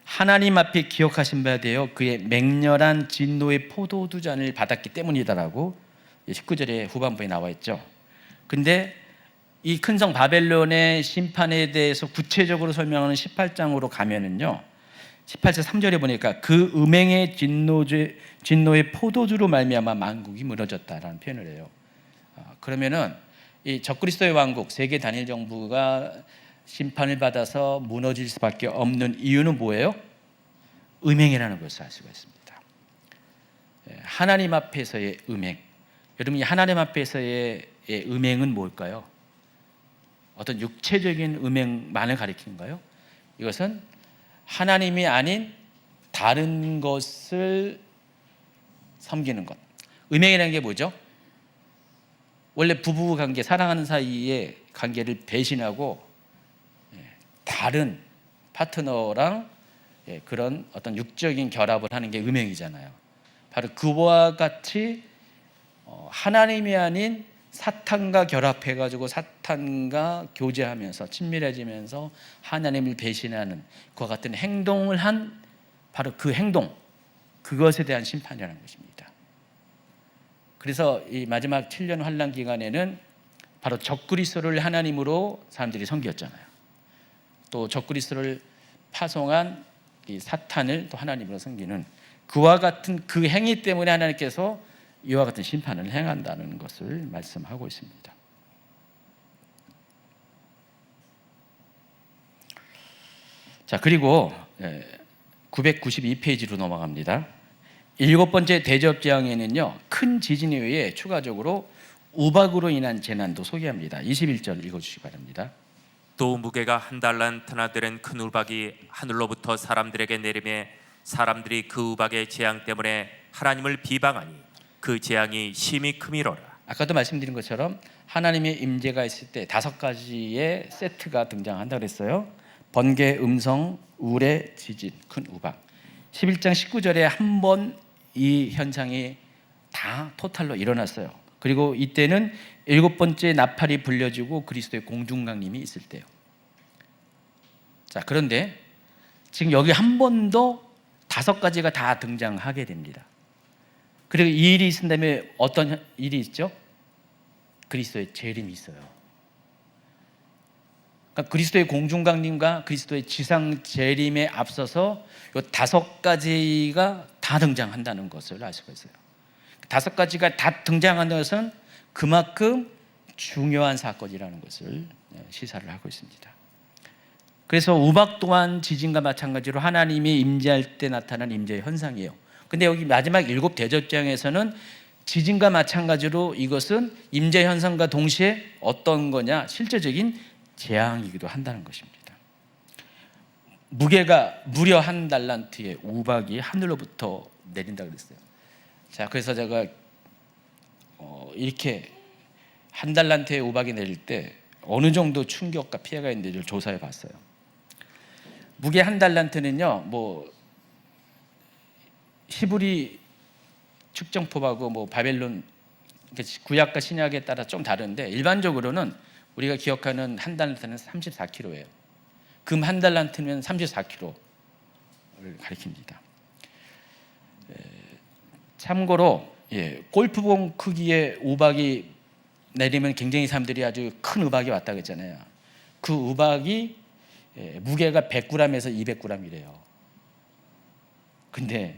하나님 앞에 기억하신 바 되어 그의 맹렬한 진노의 포도주 잔을 받았기 때문이다라고 19절의 후반부에 나와 있죠. 근데 이 큰 성 바벨론의 심판에 대해서 구체적으로 설명하는 18장으로 가면은요, 18절 3절에 보니까 그 음행의 진노의 포도주로 말미암아 만국이 무너졌다라는 표현을 해요. 그러면은 이 적그리스도의 왕국 세계 단일 정부가 심판을 받아서 무너질 수밖에 없는 이유는 뭐예요? 음행이라는 것을 알 수가 있습니다. 하나님 앞에서의 음행. 여러분이 하나님 앞에서의 음행은 뭘까요? 어떤 육체적인 음행만을 가리키는가요? 이것은 하나님이 아닌 다른 것을 섬기는 것. 음행이라는 게 뭐죠? 원래 부부 관계, 사랑하는 사이의 관계를 배신하고 다른 파트너랑 그런 어떤 육적인 결합을 하는 게 음행이잖아요. 바로 그와 같이 하나님이 아닌 사탄과 결합해가지고 사탄과 교제하면서 친밀해지면서 하나님을 배신하는 그와 같은 행동을 한 바로 그 행동, 그것에 대한 심판이라는 것입니다. 그래서 이 마지막 7년 환란 기간에는 바로 적그리스도를 하나님으로 사람들이 섬겼잖아요. 또 적그리스도를 파송한 이 사탄을 또 하나님으로 섬기는 그와 같은 그 행위 때문에 하나님께서 이와 같은 심판을 행한다는 것을 말씀하고 있습니다. 자, 그리고 992페이지로 넘어갑니다. 7번째 대접재앙에는요, 큰 지진에 의해 추가적으로 우박으로 인한 재난도 소개합니다. 21절 읽어주시기 바랍니다. 또 무게가 한 달란트나 되는 큰 우박이 하늘로부터 사람들에게 내리매 사람들이 그 우박의 재앙 때문에 하나님을 비방하니 그 재앙이 심히 크미로라. 아까도 말씀드린 것처럼 하나님의 임재가 있을 때 5가지의 세트가 등장한다고 그랬어요. 번개, 음성, 우레, 지진, 큰 우박. 11장 19절에 한 번 이 현상이 다 토탈로 일어났어요. 그리고 이때는 7번째 나팔이 불려지고 그리스도의 공중강림이 있을 때요. 자, 그런데 지금 여기 한 번 더 5가지가 다 등장하게 됩니다. 그리고 이 일이 있은 다음에 어떤 일이 있죠? 그리스도의 재림이 있어요. 그러니까 그리스도의 공중강림과 그리스도의 지상 재림에 앞서서 이 5가지가 다 등장한다는 것을 알 수가 있어요. 5가지가 다 등장하는 것은 그만큼 중요한 사건이라는 것을 시사를 하고 있습니다. 그래서 우박 또한 지진과 마찬가지로 하나님이 임재할 때 나타나는 임재의 현상이에요. 근데 여기 마지막 7 대접장에서는 지진과 마찬가지로 이것은 임재 현상과 동시에 어떤 거냐? 실제적인 재앙이기도 한다는 것입니다. 무게가 무려 한 달란트의 우박이 하늘로부터 내린다고 그랬어요. 자, 그래서 제가 이렇게 한 달란트의 우박이 내릴 때 어느 정도 충격과 피해가 있는지를 조사해 봤어요. 무게 한 달란트는요, 뭐 히브리 측정법하고 뭐 바벨론 구약과 신약에 따라 좀 다른데, 일반적으로는 우리가 기억하는 한 달란트는 34kg예요. 금 한 달란트면 34kg를 가리킵니다. 참고로 골프공 크기의 우박이 내리면 굉장히 사람들이 아주 큰 우박이 왔다고 했잖아요. 그 우박이 무게가 100g에서 200g이래요. 근데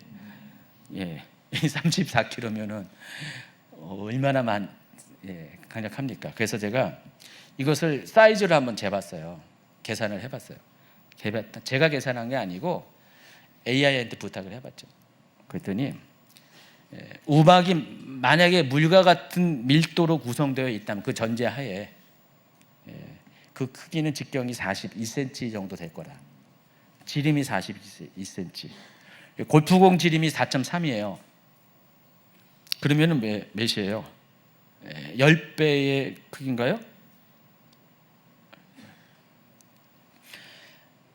34kg면은 얼마나 강력합니까? 그래서 제가 이것을 사이즈로 한번 재봤어요. 계산을 해봤어요. 제가 계산한 게 아니고 AI한테 부탁을 해봤죠. 그랬더니 우박이 만약에 물과 같은 밀도로 구성되어 있다면, 그 전제하에 그 크기는 직경이 42cm 정도 될 거라. 지름이 42cm. 골프공 지름이 4.3이에요. 그러면은 몇이에요? 10배의 크기인가요?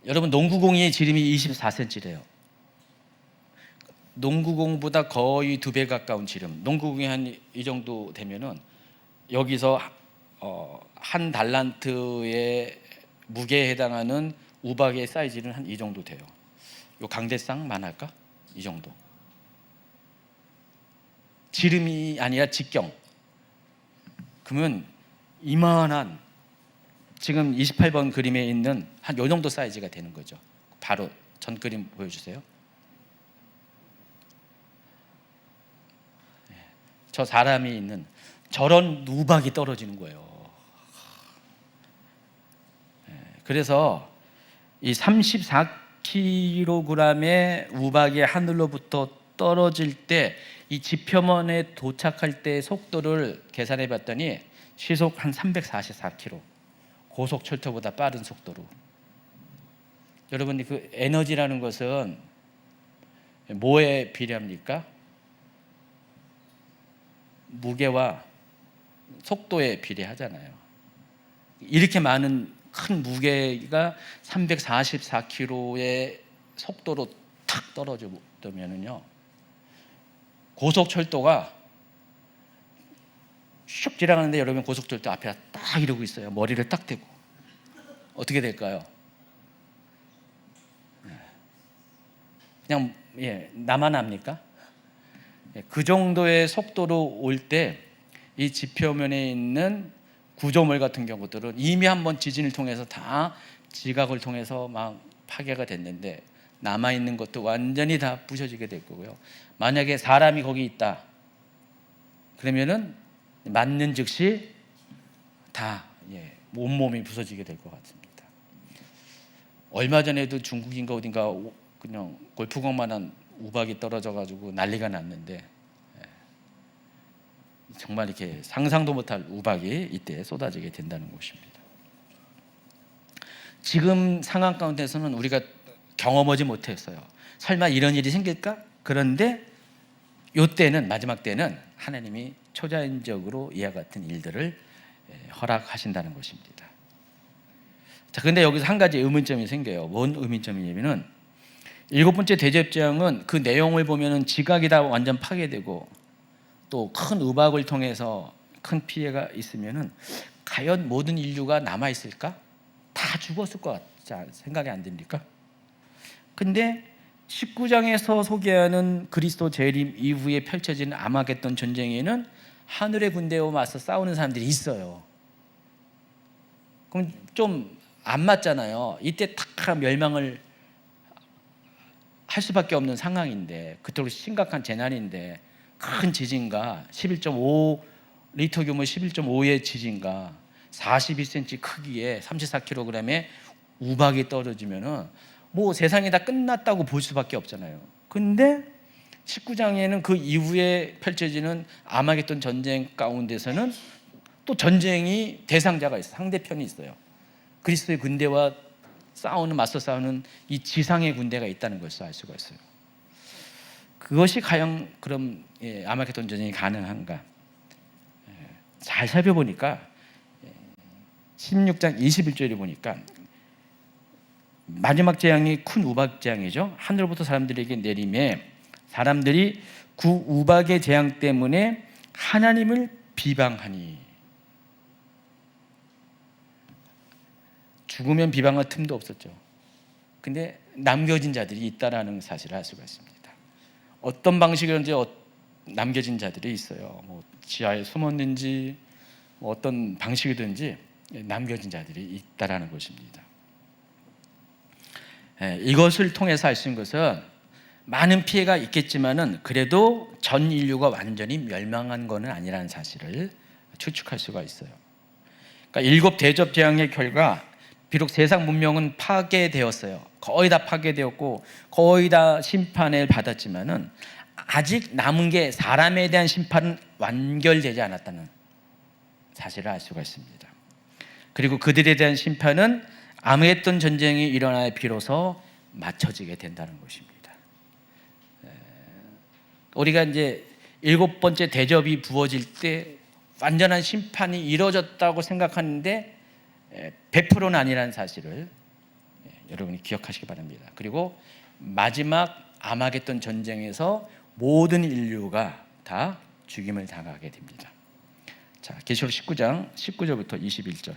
여러분, 농구공의 지름이 24cm래요. 농구공보다 거의 2배 가까운 지름. 농구공이 한 이 정도 되면은 여기서 한 달란트의 무게에 해당하는 우박의 사이즈는 한 이 정도 돼요. 요 강대상만 할까? 이 정도. 지름이 아니라 직경. 그러면 이만한, 지금 28번 그림에 있는 한 요 정도 사이즈가 되는 거죠. 바로 전 그림 보여주세요. 저 사람이 있는 저런 우박이 떨어지는 거예요. 그래서 이 34kg의 우박이 하늘로부터 떨어질 때 이 지표면에 도착할 때 속도를 계산해 봤더니 시속 한 344km, 고속철도보다 빠른 속도로. 여러분, 그 에너지라는 것은 뭐에 비례합니까? 무게와 속도에 비례하잖아요. 이렇게 많은 큰 무게가 344km의 속도로 탁 떨어지면은요, 고속철도가 슉 지나가는데, 여러분 고속철도 앞에 딱 이러고 있어요. 머리를 딱 대고. 어떻게 될까요? 그냥 나만 압니까? 그 정도의 속도로 올 때 이 지표면에 있는 구조물 같은 경우들은 이미 한번 지진을 통해서 다 지각을 통해서 막 파괴가 됐는데, 남아있는 것도 완전히 다 부셔지게 될 거고요. 만약에 사람이 거기 있다 그러면은 맞는 즉시 다 온몸이 부서지게 될 것 같습니다. 얼마 전에도 중국인가 어딘가 그냥 골프공만한 우박이 떨어져 가지고 난리가 났는데, 정말 이렇게 상상도 못할 우박이 이때 쏟아지게 된다는 것입니다. 지금 상황 가운데서는 우리가 경험하지 못했어요. 설마 이런 일이 생길까? 그런데 이때는, 마지막 때는 하나님이 초자연적으로 이와 같은 일들을 허락하신다는 것입니다. 자, 근데 여기서 한 가지 의문점이 생겨요. 뭔 의문점이냐면은, 7번째 대접장은 그 내용을 보면은 지각이 다 완전 파괴되고 또 큰 우박을 통해서 큰 피해가 있으면은 과연 모든 인류가 남아 있을까? 다 죽었을 것 같지 생각이 안 됩니까? 근데 19장에서 소개하는 그리스도 재림 이후에 펼쳐지는 아마겟돈 전쟁에는 하늘의 군대와 맞서 싸우는 사람들이 있어요. 그럼 좀 안 맞잖아요. 이때 탁 멸망을 할 수밖에 없는 상황인데, 그토록 심각한 재난인데, 큰 지진과 11.5 리터 규모 11.5의 지진과 42cm 크기의 34kg의 우박이 떨어지면은 뭐 세상이 다 끝났다고 볼 수밖에 없잖아요. 근데 19장에는 그 이후에 펼쳐지는 아마겟돈 전쟁 가운데서는 또 전쟁이 대상자가 있어요. 상대편이 있어요. 그리스도의 군대와 맞서 싸우는 이 지상의 군대가 있다는 것을 알 수가 있어요. 그것이 과연 그럼 아마겟돈 전쟁이 가능한가? 잘 살펴보니까 16장 21절에 보니까 마지막 재앙이 큰 우박 재앙이죠. 하늘부터 사람들에게 내림에 사람들이 그 우박의 재앙 때문에 하나님을 비방하니. 죽으면 비방할 틈도 없었죠. 근데 남겨진 자들이 있다라는 사실을 알 수가 있습니다. 어떤 방식으로든지 남겨진 자들이 있어요. 뭐 지하에 숨었는지 뭐 어떤 방식이든지 남겨진 자들이 있다라는 것입니다. 이것을 통해서 알 수 있는 것은 많은 피해가 있겠지만은 그래도 전 인류가 완전히 멸망한 것은 아니라는 사실을 추측할 수가 있어요. 그러니까 일곱 대접 재앙의 결과 비록 세상 문명은 파괴되었어요. 거의 다 파괴되었고 거의 다 심판을 받았지만은 아직 남은 게 사람에 대한 심판은 완결되지 않았다는 사실을 알 수가 있습니다. 그리고 그들에 대한 심판은 아무했던 전쟁이 일어나야 비로소 맞춰지게 된다는 것입니다. 우리가 이제 일곱 번째 대접이 부어질 때 완전한 심판이 이루어졌다고 생각하는데 100%는 아니라는 사실을 여러분이 기억하시기 바랍니다. 그리고 마지막 아마겟돈 전쟁에서 모든 인류가 다 죽임을 당하게 됩니다. 자, 계시록 19장 19절부터 21절.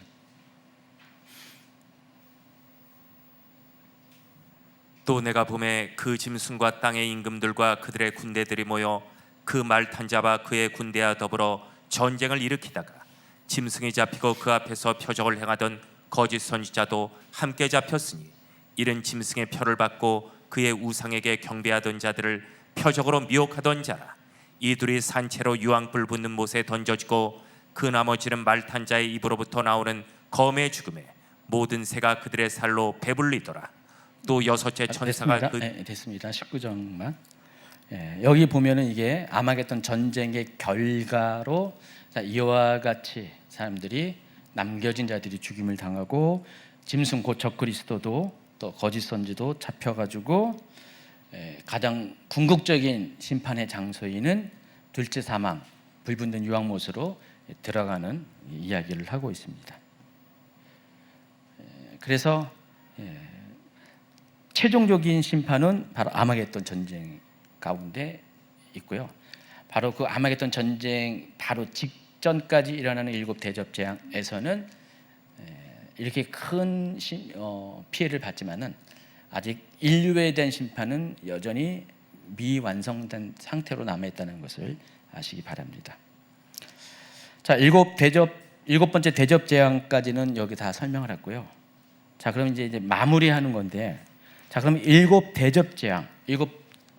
또 내가 봄에 그 짐승과 땅의 임금들과 그들의 군대들이 모여 그 말 탄 자와 그의 군대와 더불어 전쟁을 일으키다가 짐승이 잡히고 그 앞에서 표적을 행하던 거짓 선지자도 함께 잡혔으니 이른 짐승의 표를 받고 그의 우상에게 경배하던 자들을 표적으로 미혹하던 자라. 이들이 산채로 유황불 붙는 못에 던져지고 그 나머지는 말 탄 자의 입으로부터 나오는 검의 죽음에 모든 새가 그들의 살로 배불리더라. 또 여섯째 천사가 됐습니다. 19장만. 여기 보면은 이게 아마겟돈 전쟁의 결과로 이와 같이 사람들이 남겨진 자들이 죽임을 당하고 짐승 곧 적그리스도도 또 거짓 선지도 잡혀가지고 가장 궁극적인 심판의 장소에는 둘째 사망, 불붙는 유황못으로 들어가는 이야기를 하고 있습니다. 그래서 최종적인 심판은 바로 아마겟돈 전쟁 가운데 있고요. 바로 그 아마겟돈 전쟁 바로 직전까지 일어나는 일곱 대접 재앙에서는 이렇게 큰 피해를 받지만은 아직 인류에 대한 심판은 여전히 미완성된 상태로 남아 있다는 것을 아시기 바랍니다. 자, 일곱 번째 대접 재앙까지는 여기 다 설명을 했고요. 자, 그럼 이제 마무리하는 건데, 자, 그럼 일곱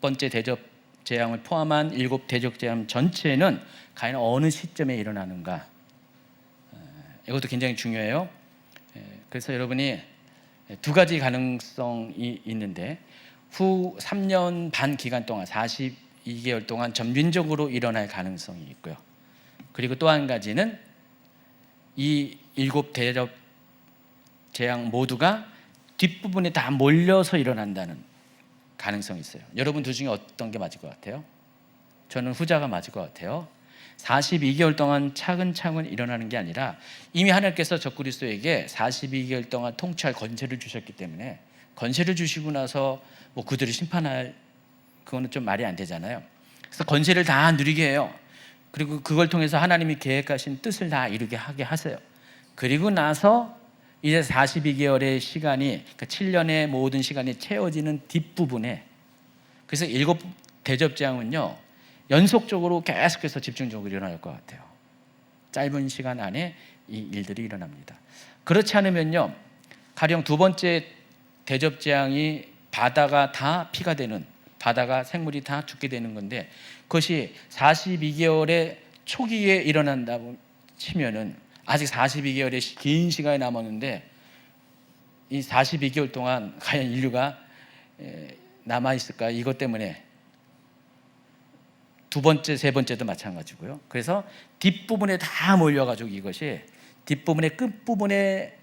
번째 대접 재앙을 포함한 일곱 대접 재앙 전체는 과연 어느 시점에 일어나는가? 이것도 굉장히 중요해요. 그래서 여러분이 두 가지 가능성이 있는데, 후 3년 반 기간 동안 42개월 동안 점진적으로 일어날 가능성이 있고요. 그리고 또 한 가지는 이 일곱 대접 재앙 모두가 뒷부분에 다 몰려서 일어난다는 가능성이 있어요. 여러분 둘 중에 어떤 게 맞을 것 같아요? 저는 후자가 맞을 것 같아요. 42개월 동안 차근차근 일어나는 게 아니라 이미 하나님께서 적그리스도에게 42개월 동안 통치할 권세를 주셨기 때문에, 권세를 주시고 나서 뭐 그들을 심판할, 그거는 좀 말이 안 되잖아요. 그래서 권세를 다 누리게 해요. 그리고 그걸 통해서 하나님이 계획하신 뜻을 다 이루게 하게 하세요. 그리고 나서 이제 42개월의 시간이, 그러니까 7년의 모든 시간이 채워지는 뒷부분에, 그래서 일곱 대접 재앙은요 연속적으로 계속해서 집중적으로 일어날 것 같아요. 짧은 시간 안에 이 일들이 일어납니다. 그렇지 않으면요, 가령 두 번째 대접 재앙이 바다가 다 피가 되는, 바다가 생물이 다 죽게 되는 건데, 그것이 42개월의 초기에 일어난다고 치면은 아직 42개월의 긴 시간이 남았는데, 이 42개월 동안 과연 인류가 남아있을까? 이것 때문에 두 번째, 세 번째도 마찬가지고요. 그래서 뒷부분에 다 몰려가지고 이것이 뒷부분의 끝부분에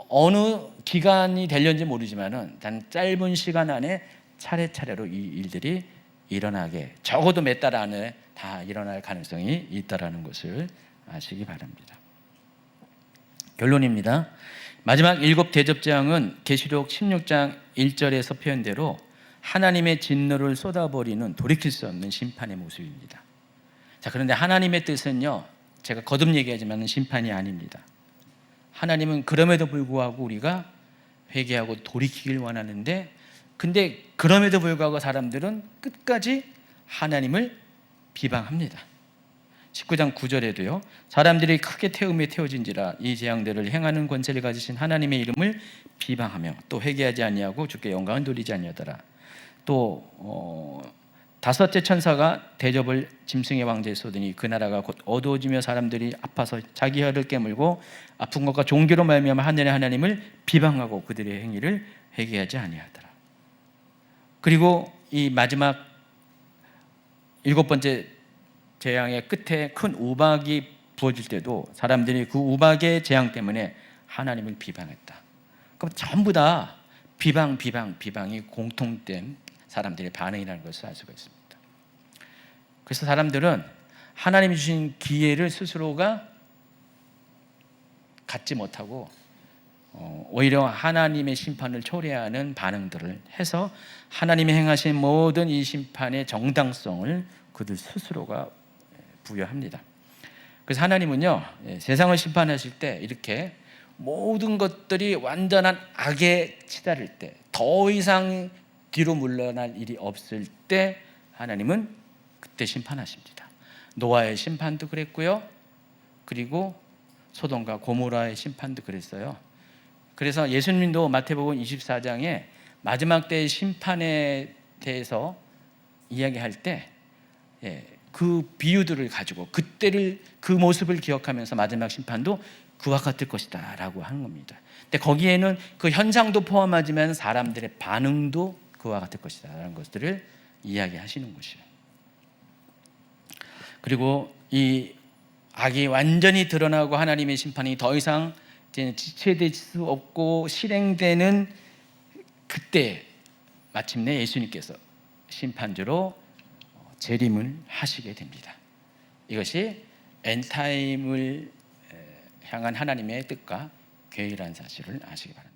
어느 기간이 되려는지 모르지만은 단 짧은 시간 안에 차례차례로 이 일들이 일어나게, 적어도 몇 달 안에 다 일어날 가능성이 있다라는 것을 아시기 바랍니다. 결론입니다. 마지막 7 대접장은 계시록 16장 1절에서 표현대로 하나님의 진노를 쏟아버리는 돌이킬 수 없는 심판의 모습입니다. 자, 그런데 하나님의 뜻은요, 제가 거듭 얘기하지만 심판이 아닙니다. 하나님은 그럼에도 불구하고 우리가 회개하고 돌이키길 원하는데, 근데 그럼에도 불구하고 사람들은 끝까지 하나님을 비방합니다. 19장 9절에도요, 사람들이 크게 태움에 태워진지라 이 재앙들을 행하는 권세를 가지신 하나님의 이름을 비방하며 또 회개하지 아니하고 주께 영광을 돌리지 아니하더라. 또 5째 천사가 대접을 짐승의 왕자에 쏟으니 그 나라가 곧 어두워지며 사람들이 아파서 자기 혀를 깨물고 아픈 것과 종기로 말미암아 하늘의 하나님을 비방하고 그들의 행위를 회개하지 아니하더라. 그리고 이 마지막 7번째 재앙의 끝에 큰 우박이 부어질 때도 사람들이 그 우박의 재앙 때문에 하나님을 비방했다. 그럼 전부 다 비방이 공통된 사람들의 반응이라는 것을 알 수가 있습니다. 그래서 사람들은 하나님이 주신 기회를 스스로가 갖지 못하고 오히려 하나님의 심판을 초래하는 반응들을 해서 하나님이 행하신 모든 이 심판의 정당성을 그들 스스로가 부여합니다. 그래서 하나님은요, 세상을 심판하실 때 이렇게 모든 것들이 완전한 악에 치달을 때, 더 이상 뒤로 물러날 일이 없을 때 하나님은 그때 심판하십니다. 노아의 심판도 그랬고요, 그리고 소돔과 고모라의 심판도 그랬어요. 그래서 예수님도 마태복음 24장에 마지막 때의 심판에 대해서 이야기할 때 그 비유들을 가지고 그때를, 그 모습을 기억하면서 마지막 심판도 그와 같을 것이다 라고 하는 겁니다. 근데 거기에는 그 현상도 포함하지만 사람들의 반응도 그와 같을 것이다 라는 것들을 이야기하시는 것이에요. 그리고 이 악이 완전히 드러나고 하나님의 심판이 더 이상 지체될 수 없고 실행되는 그때 마침내 예수님께서 심판주로 재림을 하시게 됩니다. 이것이 엔타임을 향한 하나님의 뜻과 계획이라는 사실을 아시기 바랍니다.